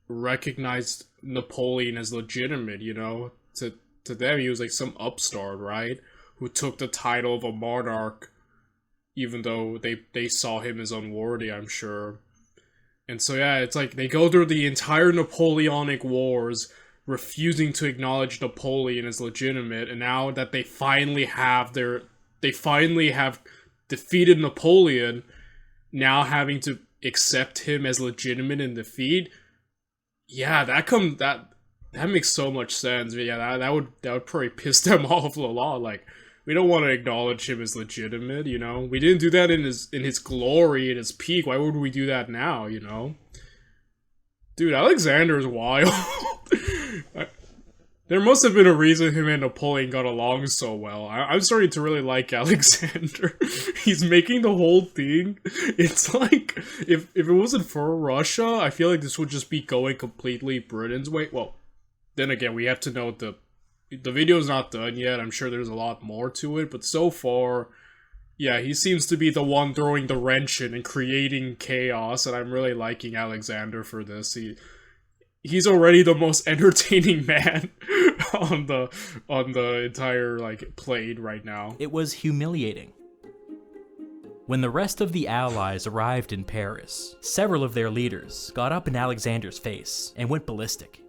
recognized Napoleon as legitimate, you know? To them, he was like some upstart, right? Who took the title of a monarch, even though they saw him as unworthy, I'm sure. And so, yeah, it's like they go through the entire Napoleonic Wars, refusing to acknowledge Napoleon as legitimate, and now that they finally have defeated Napoleon, now having to accept him as legitimate in defeat, yeah, that makes so much sense. But yeah, that would probably piss them off a lot. Like, we don't want to acknowledge him as legitimate, you know? We didn't do that in his glory, in his peak. Why would we do that now, you know? Dude, Alexander's wild. There must have been a reason him and Napoleon got along so well. I'm starting to really like Alexander. He's making the whole thing. It's like, if it wasn't for Russia, I feel like this would just be going completely Britain's way. Well, then again, we have to note the video's not done yet. I'm sure there's a lot more to it, but so far, yeah, he seems to be the one throwing the wrench in and creating chaos, and I'm really liking Alexander for this. He's already the most entertaining man on the entire like plate right now. It was humiliating. When the rest of the Allies arrived in Paris, several of their leaders got up in Alexander's face and went ballistic.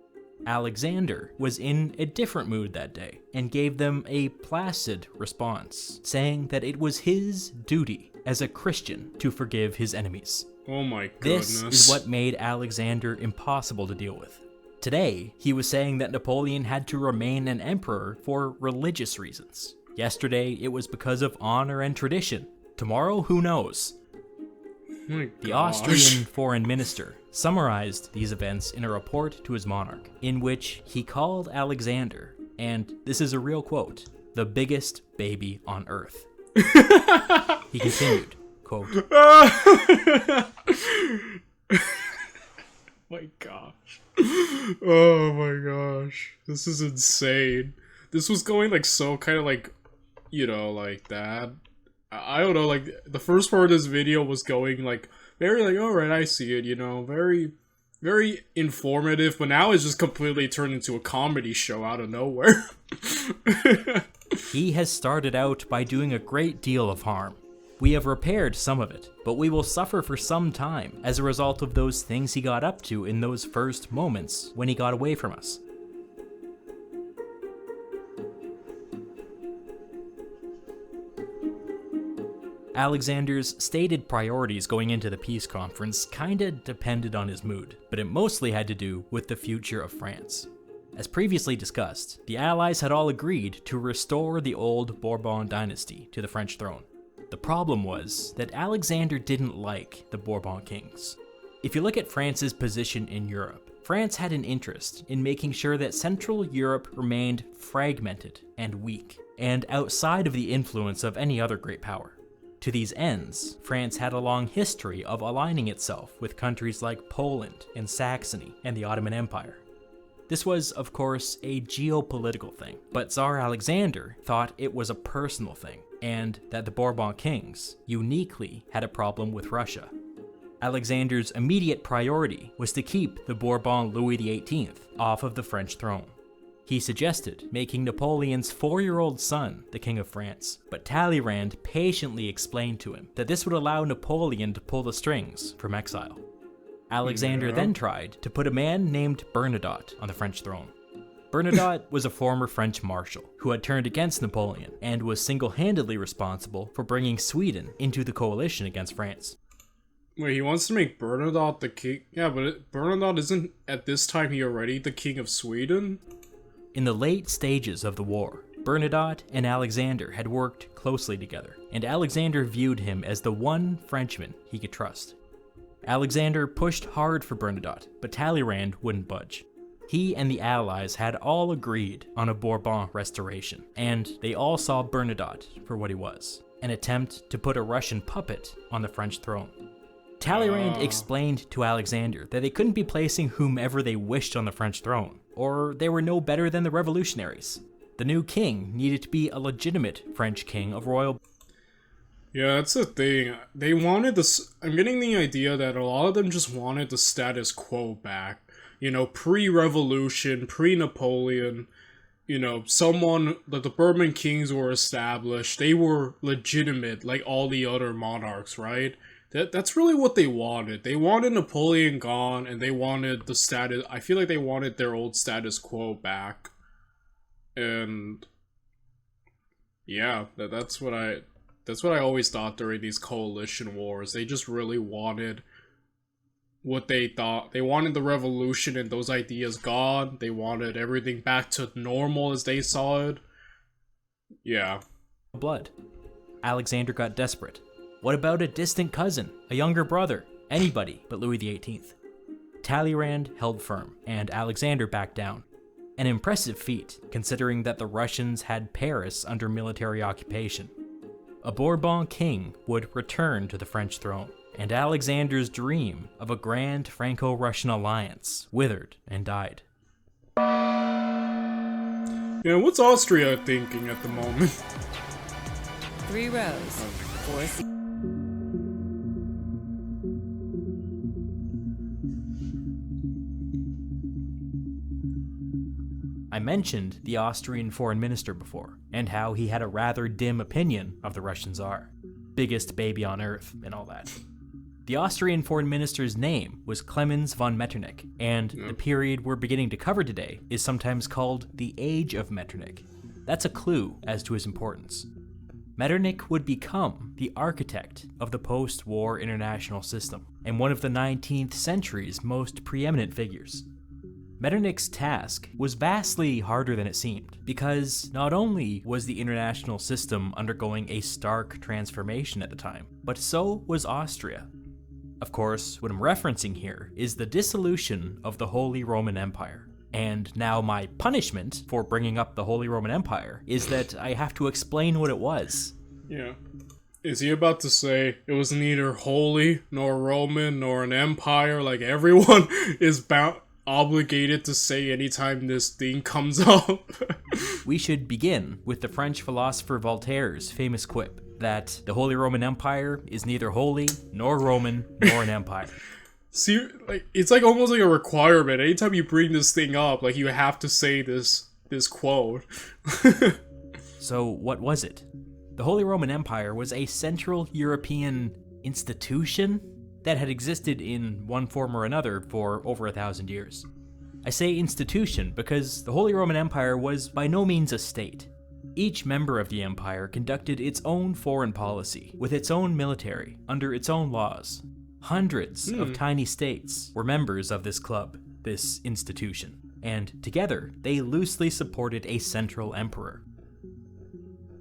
Alexander was in a different mood that day and gave them a placid response, saying that it was his duty as a Christian to forgive his enemies. Oh my goodness. This is what made Alexander impossible to deal with. Today, he was saying that Napoleon had to remain an emperor for religious reasons. Yesterday, it was because of honor and tradition. Tomorrow, who knows? My The gosh. Austrian foreign minister summarized these events in a report to his monarch, in which he called Alexander, and this is a real quote, the biggest baby on earth. He continued, quote, My gosh. Oh my gosh. This is insane. This was going like so kind of like, you know, like that. I don't know, like the first part of this video was going like very like, alright, I see it, you know, very, very informative, but now it's just completely turned into a comedy show out of nowhere. he has started out by doing a great deal of harm. We have repaired some of it, but we will suffer for some time as a result of those things he got up to in those first moments when he got away from us. Alexander's stated priorities going into the peace conference kinda depended on his mood, but it mostly had to do with the future of France. As previously discussed, the Allies had all agreed to restore the old Bourbon dynasty to the French throne. The problem was that Alexander didn't like the Bourbon kings. If you look at France's position in Europe, France had an interest in making sure that Central Europe remained fragmented and weak, and outside of the influence of any other great power. To these ends, France had a long history of aligning itself with countries like Poland and Saxony and the Ottoman Empire. This was, of course, a geopolitical thing, but Tsar Alexander thought it was a personal thing, and that the Bourbon kings uniquely had a problem with Russia. Alexander's immediate priority was to keep the Bourbon Louis XVIII off of the French throne. He suggested making Napoleon's 4-year-old son the King of France, but Talleyrand patiently explained to him that this would allow Napoleon to pull the strings from exile. Alexander then tried to put a man named Bernadotte on the French throne. Bernadotte was a former French marshal who had turned against Napoleon and was single-handedly responsible for bringing Sweden into the coalition against France. Wait, he wants to make Bernadotte the king? Yeah, but Bernadotte isn't at this time he already the king of Sweden? In the late stages of the war, Bernadotte and Alexander had worked closely together, and Alexander viewed him as the one Frenchman he could trust. Alexander pushed hard for Bernadotte, but Talleyrand wouldn't budge. He and the Allies had all agreed on a Bourbon restoration, and they all saw Bernadotte for what he was, an attempt to put a Russian puppet on the French throne. Talleyrand explained to Alexander that they couldn't be placing whomever they wished on the French throne, or they were no better than the revolutionaries. The new king needed to be a legitimate French king of royal. Yeah, that's the thing. They wanted this. I'm getting the idea that a lot of them just wanted the status quo back. You know, pre-revolution, pre-Napoleon. You know, someone that the Bourbon kings were established. They were legitimate, like all the other monarchs, right? That's really what they wanted. They wanted Napoleon gone, and they wanted the status. I feel like they wanted their old status quo back. And yeah, that's what I always thought during these coalition wars. They just really wanted what they thought. They wanted the revolution and those ideas gone. They wanted everything back to normal as they saw it. Yeah. Blood. Alexander got desperate. What about a distant cousin, a younger brother, anybody but Louis XVIII? Talleyrand held firm, and Alexander backed down. An impressive feat, considering that the Russians had Paris under military occupation. A Bourbon king would return to the French throne, and Alexander's dream of a grand Franco-Russian alliance withered and died. Yeah, what's Austria thinking at the moment? 3 rows, 4 seats. I mentioned the Austrian foreign minister before, and how he had a rather dim opinion of the Russian Tsar. Biggest baby on earth, and all that. The Austrian foreign minister's name was Clemens von Metternich, and the period we're beginning to cover today is sometimes called the Age of Metternich. That's a clue as to his importance. Metternich would become the architect of the post-war international system, and one of the 19th century's most preeminent figures. Metternich's task was vastly harder than it seemed, because not only was the international system undergoing a stark transformation at the time, but so was Austria. Of course, what I'm referencing here is the dissolution of the Holy Roman Empire. And now my punishment for bringing up the Holy Roman Empire is that I have to explain what it was. Yeah. Is he about to say it was neither holy, nor Roman, nor an empire, like everyone is obligated to say anytime this thing comes up? We should begin with the French philosopher Voltaire's famous quip that the Holy Roman Empire is neither holy, nor Roman, nor an empire. See, like, it's like almost like a requirement. Anytime you bring this thing up, like, you have to say this quote. So what was it? The Holy Roman Empire was a Central European institution that had existed in one form or another for over 1,000 years. I say institution because the Holy Roman Empire was by no means a state. Each member of the empire conducted its own foreign policy, with its own military, under its own laws. Hundreds of tiny states were members of this club, this institution, and together they loosely supported a central emperor.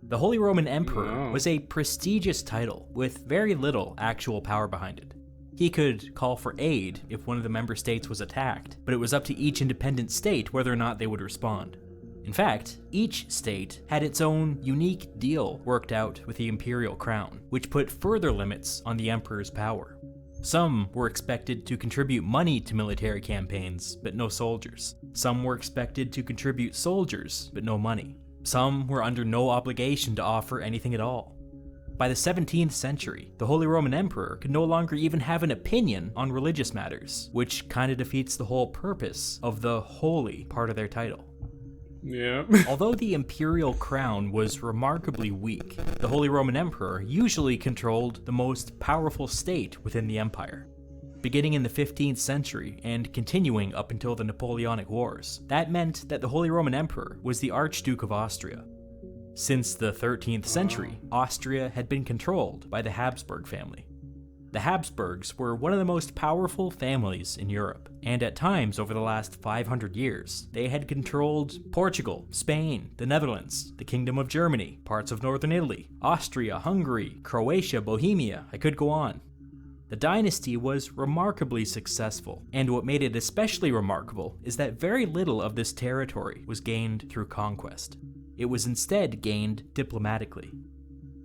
The Holy Roman Emperor was a prestigious title with very little actual power behind it. He could call for aid if one of the member states was attacked, but it was up to each independent state whether or not they would respond. In fact, each state had its own unique deal worked out with the imperial crown, which put further limits on the emperor's power. Some were expected to contribute money to military campaigns, but no soldiers. Some were expected to contribute soldiers, but no money. Some were under no obligation to offer anything at all. By the 17th century, the Holy Roman Emperor could no longer even have an opinion on religious matters, which kinda defeats the whole purpose of the holy part of their title. Yeah. Although the imperial crown was remarkably weak, the Holy Roman Emperor usually controlled the most powerful state within the empire. Beginning in the 15th century and continuing up until the Napoleonic Wars, that meant that the Holy Roman Emperor was the Archduke of Austria. Since the 13th century, Austria had been controlled by the Habsburg family. The Habsburgs were one of the most powerful families in Europe, and at times over the last 500 years, they had controlled Portugal, Spain, the Netherlands, the Kingdom of Germany, parts of northern Italy, Austria, Hungary, Croatia, Bohemia, I could go on. The dynasty was remarkably successful, and what made it especially remarkable is that very little of this territory was gained through conquest. It was instead gained diplomatically.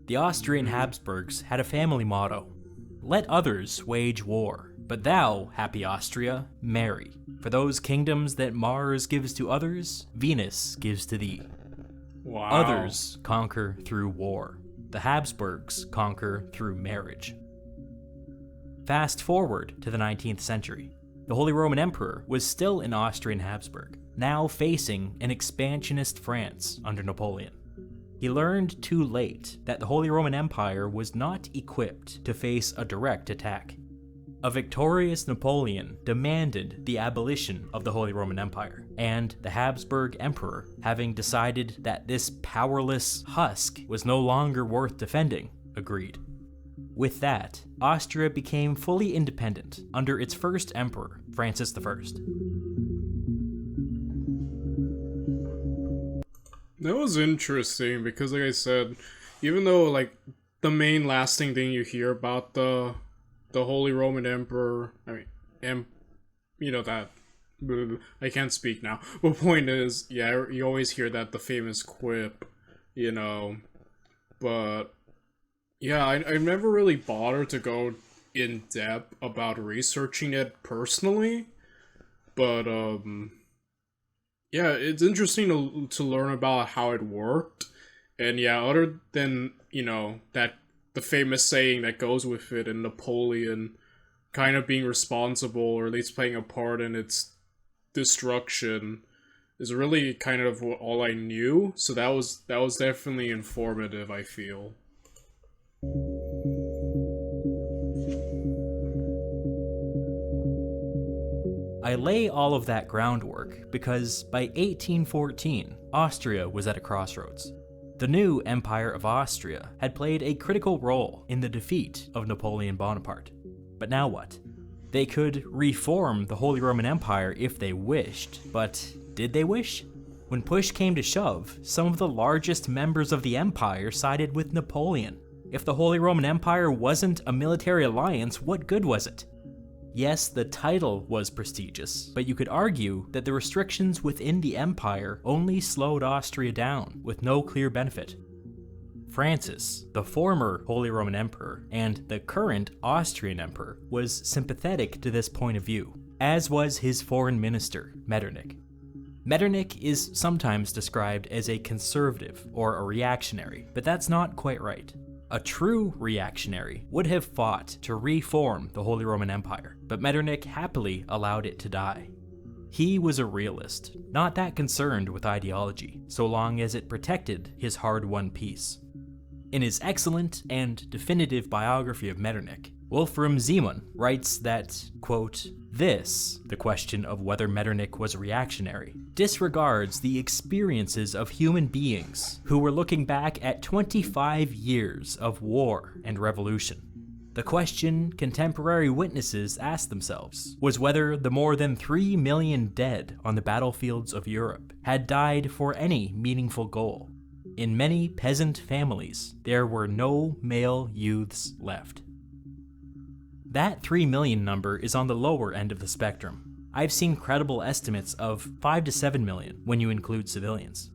The Austrian Habsburgs had a family motto: "Let others wage war, but thou, happy Austria, marry. For those kingdoms that Mars gives to others, Venus gives to thee." Wow. Others conquer through war. The Habsburgs conquer through marriage. Fast forward to the 19th century. The Holy Roman Emperor was still an Austrian Habsburg, now facing an expansionist France under Napoleon. He learned too late that the Holy Roman Empire was not equipped to face a direct attack. A victorious Napoleon demanded the abolition of the Holy Roman Empire, and the Habsburg Emperor, having decided that this powerless husk was no longer worth defending, agreed. With that, Austria became fully independent under its first emperor, Francis I. That was interesting because, like I said, even though like the main lasting thing you hear about the Holy Roman Emperor, that I can't speak now. But point is, yeah, you always hear that the famous quip, but yeah, I never really bothered to go in depth about researching it personally, but yeah, it's interesting to learn about how it worked. And yeah, other than, that the famous saying that goes with it and Napoleon kind of being responsible or at least playing a part in its destruction is really kind of all I knew. So that was definitely informative, I feel. I lay all of that groundwork because by 1814, Austria was at a crossroads. The new Empire of Austria had played a critical role in the defeat of Napoleon Bonaparte. But now what? They could reform the Holy Roman Empire if they wished, but did they wish? When push came to shove, some of the largest members of the empire sided with Napoleon. If the Holy Roman Empire wasn't a military alliance, what good was it? Yes, the title was prestigious, but you could argue that the restrictions within the empire only slowed Austria down, with no clear benefit. Francis, the former Holy Roman Emperor and the current Austrian Emperor, was sympathetic to this point of view, as was his foreign minister, Metternich. Metternich is sometimes described as a conservative or a reactionary, but that's not quite right. A true reactionary would have fought to reform the Holy Roman Empire, but Metternich happily allowed it to die. He was a realist, not that concerned with ideology, so long as it protected his hard-won peace. In his excellent and definitive biography of Metternich, Wolfram Zeeman writes that, quote, "This, the question of whether Metternich was reactionary, disregards the experiences of human beings who were looking back at 25 years of war and revolution. The question contemporary witnesses asked themselves was whether the more than 3 million dead on the battlefields of Europe had died for any meaningful goal. In many peasant families, there were no male youths left." That 3 million number is on the lower end of the spectrum. I've seen credible estimates of 5 to 7 million when you include civilians.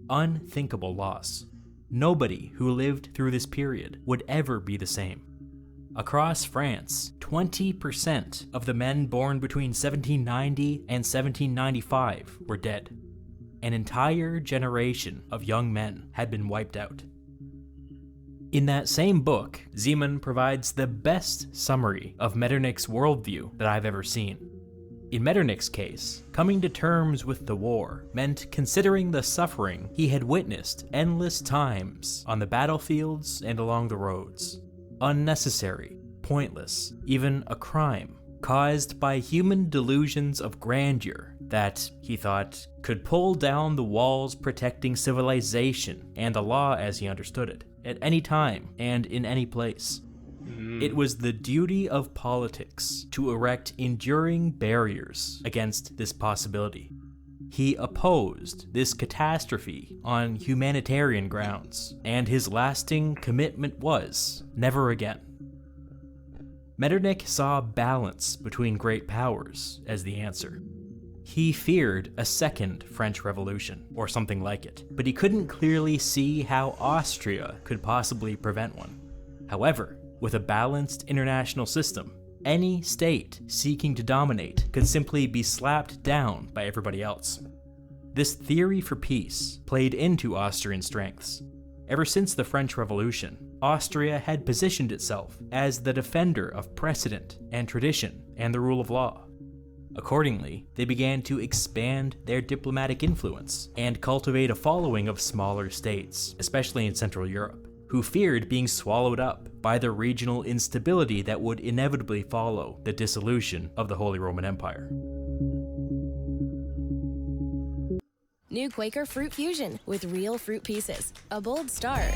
Unthinkable loss. Nobody who lived through this period would ever be the same. Across France, 20% of the men born between 1790 and 1795 were dead. An entire generation of young men had been wiped out. In that same book, Zeeman provides the best summary of Metternich's worldview that I've ever seen. In Metternich's case, coming to terms with the war meant considering the suffering he had witnessed endless times on the battlefields and along the roads. Unnecessary, pointless, even a crime, caused by human delusions of grandeur that, he thought, could pull down the walls protecting civilization and the law as he understood it, at any time and in any place. It was the duty of politics to erect enduring barriers against this possibility. He opposed this catastrophe on humanitarian grounds, and his lasting commitment was never again. Metternich saw balance between great powers as the answer. He feared a second French Revolution, or something like it, but he couldn't clearly see how Austria could possibly prevent one. However, with a balanced international system, any state seeking to dominate could simply be slapped down by everybody else. This theory for peace played into Austrian strengths. Ever since the French Revolution, Austria had positioned itself as the defender of precedent and tradition and the rule of law. Accordingly, they began to expand their diplomatic influence and cultivate a following of smaller states, especially in Central Europe, who feared being swallowed up by the regional instability that would inevitably follow the dissolution of the Holy Roman Empire. New Quaker Fruit Fusion with real fruit pieces. A bold start.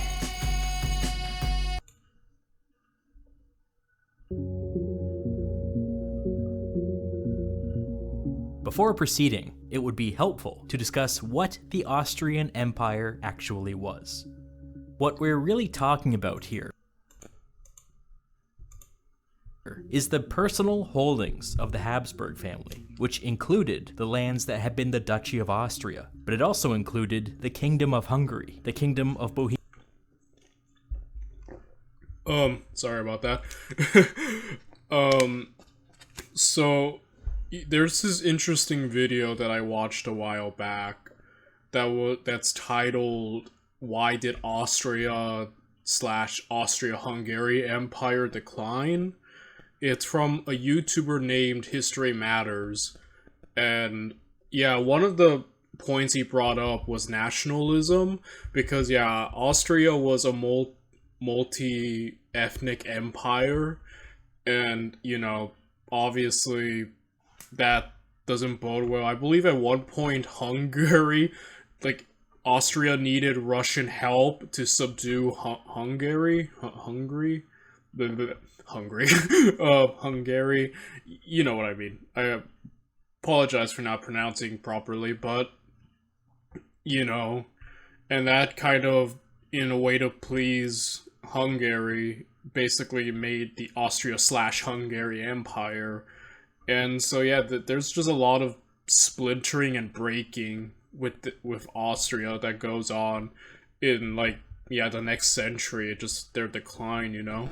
Before proceeding, it would be helpful to discuss what the Austrian Empire actually was. What we're really talking about here is the personal holdings of the Habsburg family, which included the lands that had been the Duchy of Austria, but it also included the Kingdom of Hungary, the Kingdom of Bohemia. Sorry about that. So there's this interesting video that I watched a while back that's titled "Why Did Austria/Austria-Hungary Empire Decline?" It's from a YouTuber named History Matters, and yeah, one of the points he brought up was nationalism, because yeah, Austria was a multi-ethnic empire, and you know, obviously that doesn't bode well. I believe at one point Hungary, like, Austria needed Russian help to subdue Hungary? Hungary? Hungary. Hungary. You know what I mean. I apologize for not pronouncing properly, but, you know, and that kind of, in a way to please Hungary, basically made the Austria/Hungary Empire. And so, yeah, there's just a lot of splintering and breaking with Austria that goes on in, like, yeah, the next century. Just their decline, you know?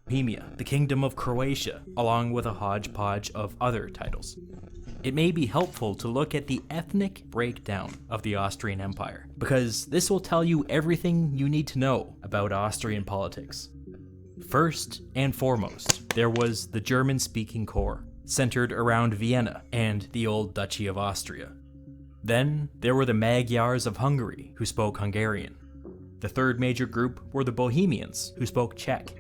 Bohemia, the Kingdom of Croatia, along with a hodgepodge of other titles. It may be helpful to look at the ethnic breakdown of the Austrian Empire, because this will tell you everything you need to know about Austrian politics. First and foremost, there was the German-speaking core, centered around Vienna and the old Duchy of Austria. Then, there were the Magyars of Hungary, who spoke Hungarian. The third major group were the Bohemians, who spoke Czech.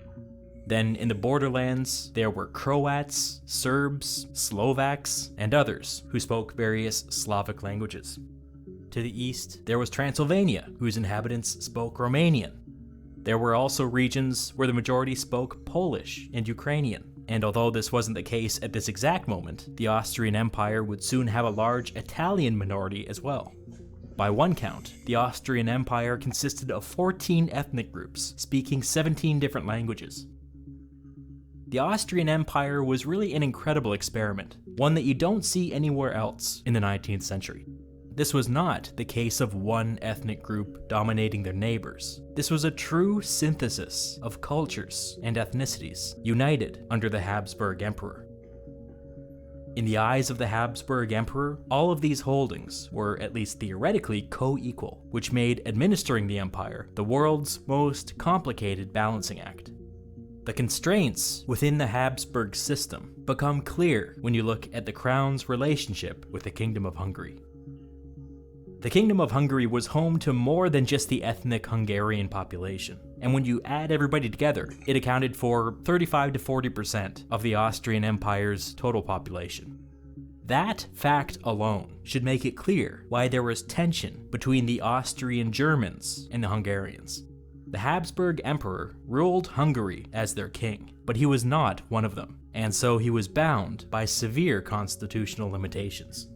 Then, in the borderlands, there were Croats, Serbs, Slovaks, and others who spoke various Slavic languages. To the east, there was Transylvania, whose inhabitants spoke Romanian. There were also regions where the majority spoke Polish and Ukrainian. And although this wasn't the case at this exact moment, the Austrian Empire would soon have a large Italian minority as well. By one count, the Austrian Empire consisted of 14 ethnic groups, speaking 17 different languages. The Austrian Empire was really an incredible experiment, one that you don't see anywhere else in the 19th century. This was not the case of one ethnic group dominating their neighbors. This was a true synthesis of cultures and ethnicities united under the Habsburg Emperor. In the eyes of the Habsburg Emperor, all of these holdings were, at least theoretically, co-equal, which made administering the empire the world's most complicated balancing act. The constraints within the Habsburg system become clear when you look at the crown's relationship with the Kingdom of Hungary. The Kingdom of Hungary was home to more than just the ethnic Hungarian population, and when you add everybody together, it accounted for 35 to 40% of the Austrian Empire's total population. That fact alone should make it clear why there was tension between the Austrian Germans and the Hungarians. The Habsburg Emperor ruled Hungary as their king, but he was not one of them, and so he was bound by severe constitutional limitations.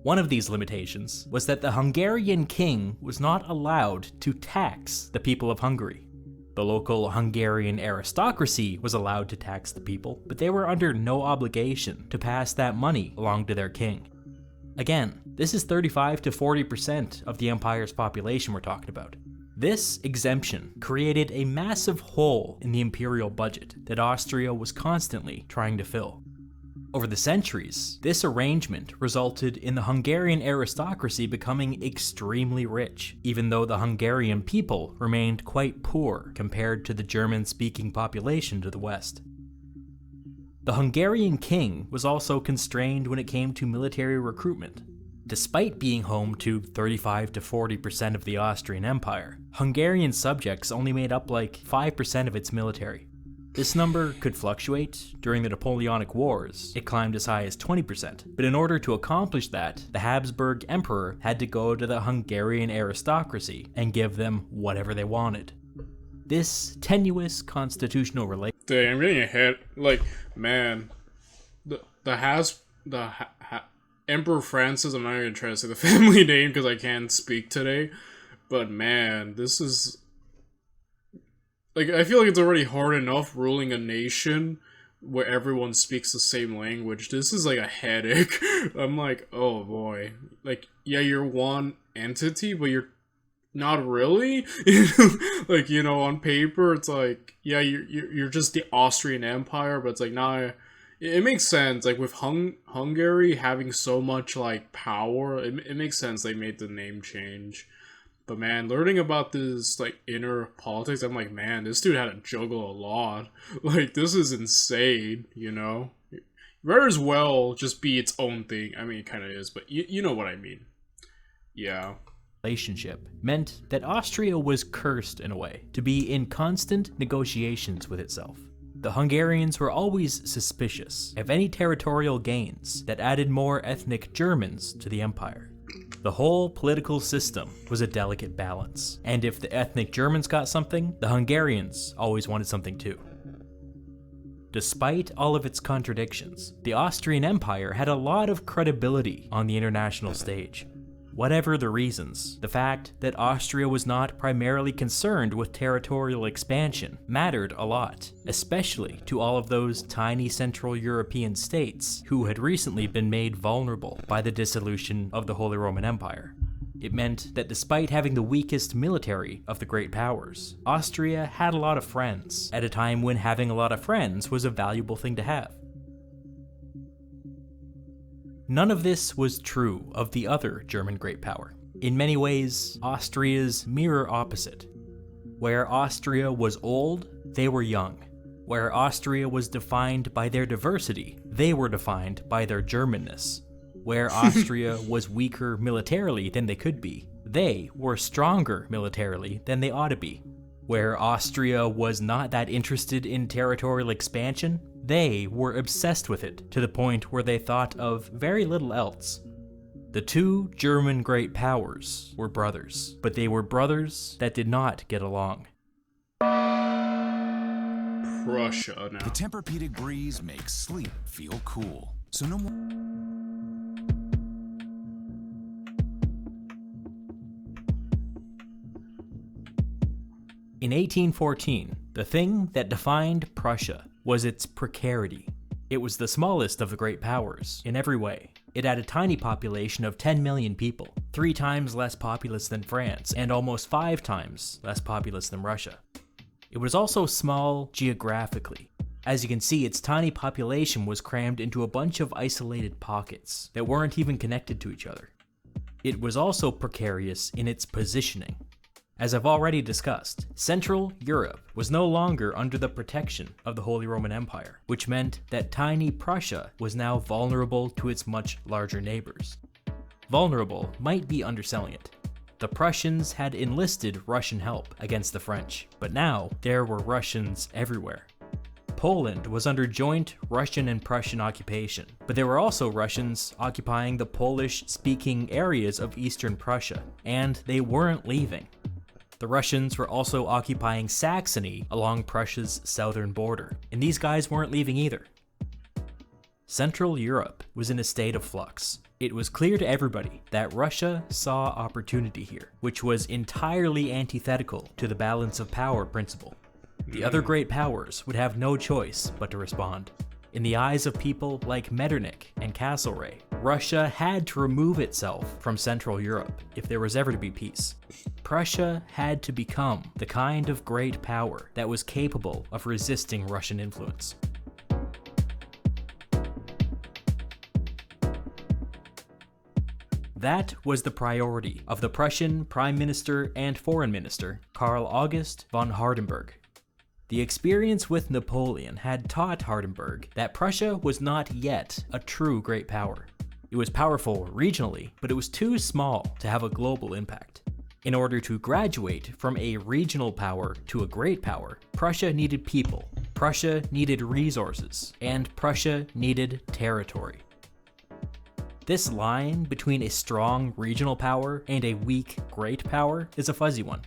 One of these limitations was that the Hungarian king was not allowed to tax the people of Hungary. The local Hungarian aristocracy was allowed to tax the people, but they were under no obligation to pass that money along to their king. Again, this is 35 to 40% of the empire's population we're talking about. This exemption created a massive hole in the imperial budget that Austria was constantly trying to fill. Over the centuries, this arrangement resulted in the Hungarian aristocracy becoming extremely rich, even though the Hungarian people remained quite poor compared to the German-speaking population to the west. The Hungarian king was also constrained when it came to military recruitment. Despite being home to 35 to 40% of the Austrian Empire, Hungarian subjects only made up like 5% of its military. This number could fluctuate. During the Napoleonic Wars, it climbed as high as 20%, but in order to accomplish that, the Habsburg Emperor had to go to the Hungarian aristocracy and give them whatever they wanted. This tenuous constitutional relationship. Dang, I'm getting ahead. Like, man, Emperor Francis. I'm not even trying to say the family name because I can't speak today, but man, this is. Like, I feel like it's already hard enough ruling a nation where everyone speaks the same language. This is like a headache. I'm like, oh boy. Like, yeah, you're one entity, but you're not really. Like, you know, on paper, it's like, yeah, you're just the Austrian Empire, but it's like, nah, it makes sense. Like, with Hungary having so much, like, power, it makes sense they made the name change. But man, learning about this, like, inner politics, I'm like, man, this dude had to juggle a lot. Like, this is insane, you know? Might as well just be its own thing. I mean, it kind of is, but you know what I mean. Yeah. Relationship meant that Austria was cursed in a way to be in constant negotiations with itself. The Hungarians were always suspicious of any territorial gains that added more ethnic Germans to the empire. The whole political system was a delicate balance, and if the ethnic Germans got something, the Hungarians always wanted something too. Despite all of its contradictions, the Austrian Empire had a lot of credibility on the international stage. Whatever the reasons, the fact that Austria was not primarily concerned with territorial expansion mattered a lot, especially to all of those tiny Central European states who had recently been made vulnerable by the dissolution of the Holy Roman Empire. It meant that despite having the weakest military of the great powers, Austria had a lot of friends, at a time when having a lot of friends was a valuable thing to have. None of this was true of the other German great power. In many ways, Austria's mirror opposite. Where Austria was old, they were young. Where Austria was defined by their diversity, they were defined by their Germanness. Where Austria was weaker militarily than they could be, they were stronger militarily than they ought to be. Where Austria was not that interested in territorial expansion, they were obsessed with it to the point where they thought of very little else. The two German great powers were brothers, but they were brothers that did not get along. Prussia now. The Tempur-Pedic breeze makes sleep feel cool, so no more. In 1814, the thing that defined Prussia was its precarity. It was the smallest of the great powers, in every way. It had a tiny population of 10 million people, 3 times less populous than France, and almost 5 times less populous than Russia. It was also small geographically. As you can see, its tiny population was crammed into a bunch of isolated pockets that weren't even connected to each other. It was also precarious in its positioning. As I've already discussed, Central Europe was no longer under the protection of the Holy Roman Empire, which meant that tiny Prussia was now vulnerable to its much larger neighbors. Vulnerable might be underselling it. The Prussians had enlisted Russian help against the French, but now there were Russians everywhere. Poland was under joint Russian and Prussian occupation, but there were also Russians occupying the Polish-speaking areas of eastern Prussia, and they weren't leaving. The Russians were also occupying Saxony along Prussia's southern border, and these guys weren't leaving either. Central Europe was in a state of flux. It was clear to everybody that Russia saw opportunity here, which was entirely antithetical to the balance of power principle. The other great powers would have no choice but to respond. In the eyes of people like Metternich and Castlereagh, Russia had to remove itself from Central Europe if there was ever to be peace. Prussia had to become the kind of great power that was capable of resisting Russian influence. That was the priority of the Prussian Prime Minister and Foreign Minister, Karl August von Hardenberg. The experience with Napoleon had taught Hardenberg that Prussia was not yet a true great power. It was powerful regionally, but it was too small to have a global impact. In order to graduate from a regional power to a great power, Prussia needed people, Prussia needed resources, and Prussia needed territory. This line between a strong regional power and a weak great power is a fuzzy one.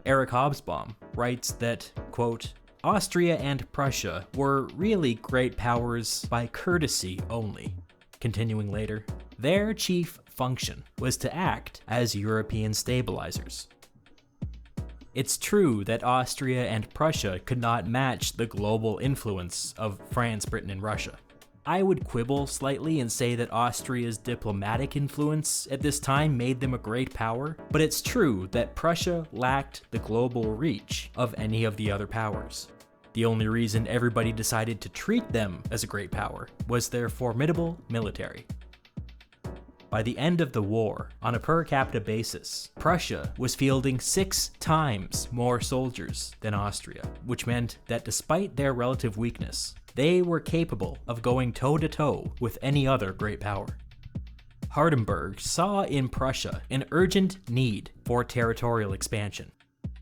Eric Hobsbawm writes that, quote, Austria and Prussia were really great powers by courtesy only. Continuing later, their chief function was to act as European stabilizers. It's true that Austria and Prussia could not match the global influence of France, Britain, and Russia. I would quibble slightly and say that Austria's diplomatic influence at this time made them a great power, but it's true that Prussia lacked the global reach of any of the other powers. The only reason everybody decided to treat them as a great power was their formidable military. By the end of the war, on a per capita basis, Prussia was fielding 6 times more soldiers than Austria, which meant that despite their relative weakness, they were capable of going toe-to-toe with any other great power. Hardenberg saw in Prussia an urgent need for territorial expansion.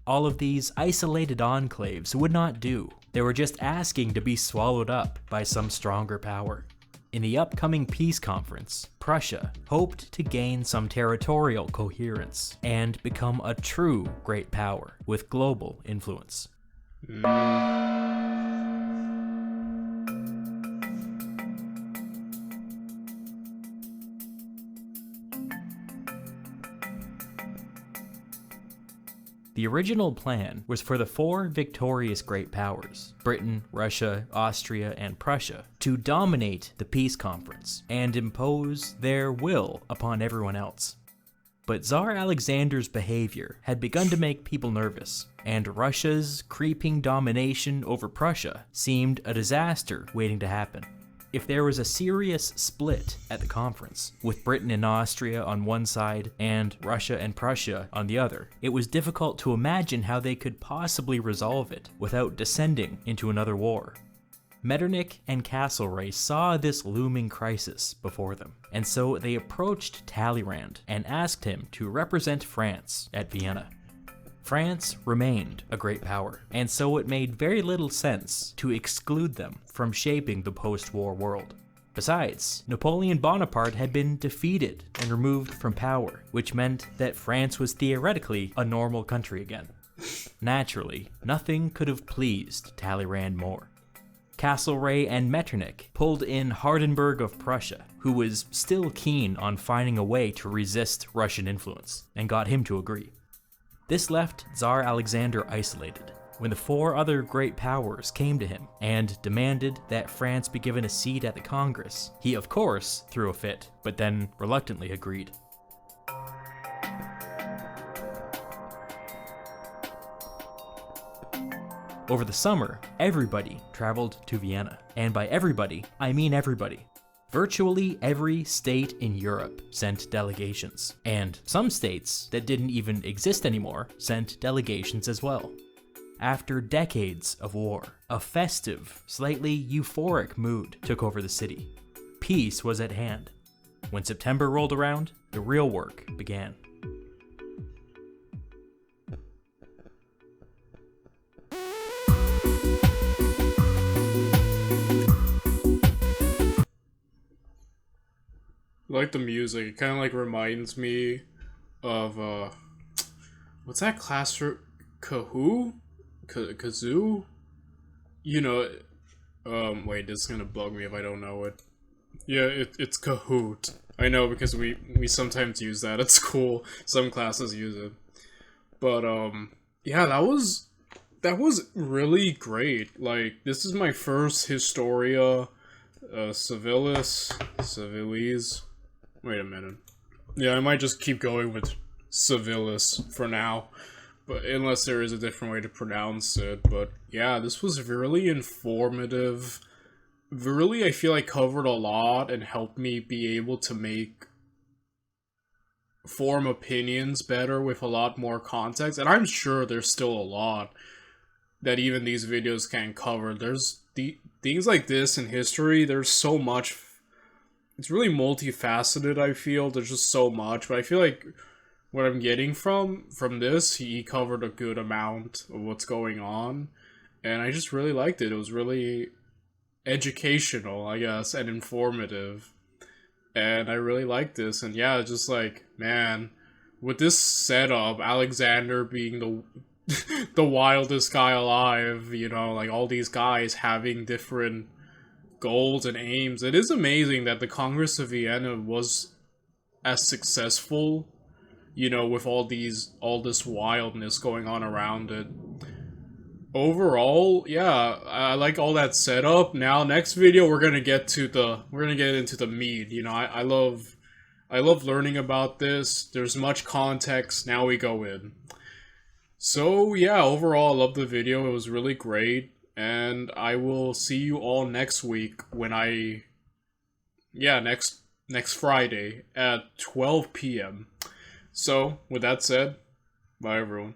All of these isolated enclaves would not do. They were just asking to be swallowed up by some stronger power. In the upcoming peace conference, Prussia hoped to gain some territorial coherence and become a true great power with global influence. The original plan was for the four victorious great powers, Britain, Russia, Austria, and Prussia, to dominate the peace conference and impose their will upon everyone else. But Tsar Alexander's behavior had begun to make people nervous, and Russia's creeping domination over Prussia seemed a disaster waiting to happen. If there was a serious split at the conference, with Britain and Austria on one side and Russia and Prussia on the other, it was difficult to imagine how they could possibly resolve it without descending into another war. Metternich and Castlereagh saw this looming crisis before them, and so they approached Talleyrand and asked him to represent France at Vienna. France remained a great power, and so it made very little sense to exclude them from shaping the post-war world. Besides, Napoleon Bonaparte had been defeated and removed from power, which meant that France was theoretically a normal country again. Naturally, nothing could have pleased Talleyrand more. Castlereagh and Metternich pulled in Hardenberg of Prussia, who was still keen on finding a way to resist Russian influence, and got him to agree. This left Tsar Alexander isolated, when the four other great powers came to him and demanded that France be given a seat at the Congress. He of course threw a fit, but then reluctantly agreed. Over the summer, everybody traveled to Vienna, and by everybody, I mean everybody. Virtually every state in Europe sent delegations, and some states that didn't even exist anymore sent delegations as well. After decades of war, a festive, slightly euphoric mood took over the city. Peace was at hand. When September rolled around, the real work began. I like the music. It kind of like reminds me of what's that class? Kazoo? You know, wait, this is gonna bug me if I don't know it. Yeah, it's Kahoot. I know because we sometimes use that at school. Some classes use it. But yeah, that was really great. Like, this is my first Historia Civilis. Wait a minute. Yeah, I might just keep going with Civilis for now. But unless there is a different way to pronounce it. But yeah, this was really informative. Really, I feel like covered a lot and helped me be able to form opinions better with a lot more context. And I'm sure there's still a lot that even these videos can't cover. There's things like this in history, there's so much. It's really multifaceted, I feel. There's just so much. But I feel like what I'm getting from this, he covered a good amount of what's going on. And I just really liked it. It was really educational, I guess, and informative. And I really liked this. And yeah, just like, man, with this setup, Alexander being the wildest guy alive, you know, like all these guys having different goals and aims. It is amazing that the Congress of Vienna was as successful, you know, with all this wildness going on around it. Overall, yeah, I like all that setup. Now, next video we're gonna get into the meat. You know, I love learning about this. There's much context. Now we go in. So yeah, overall I love the video. It was really great. And I will see you all next week when next Friday at 12 p.m. So, with that said, bye everyone.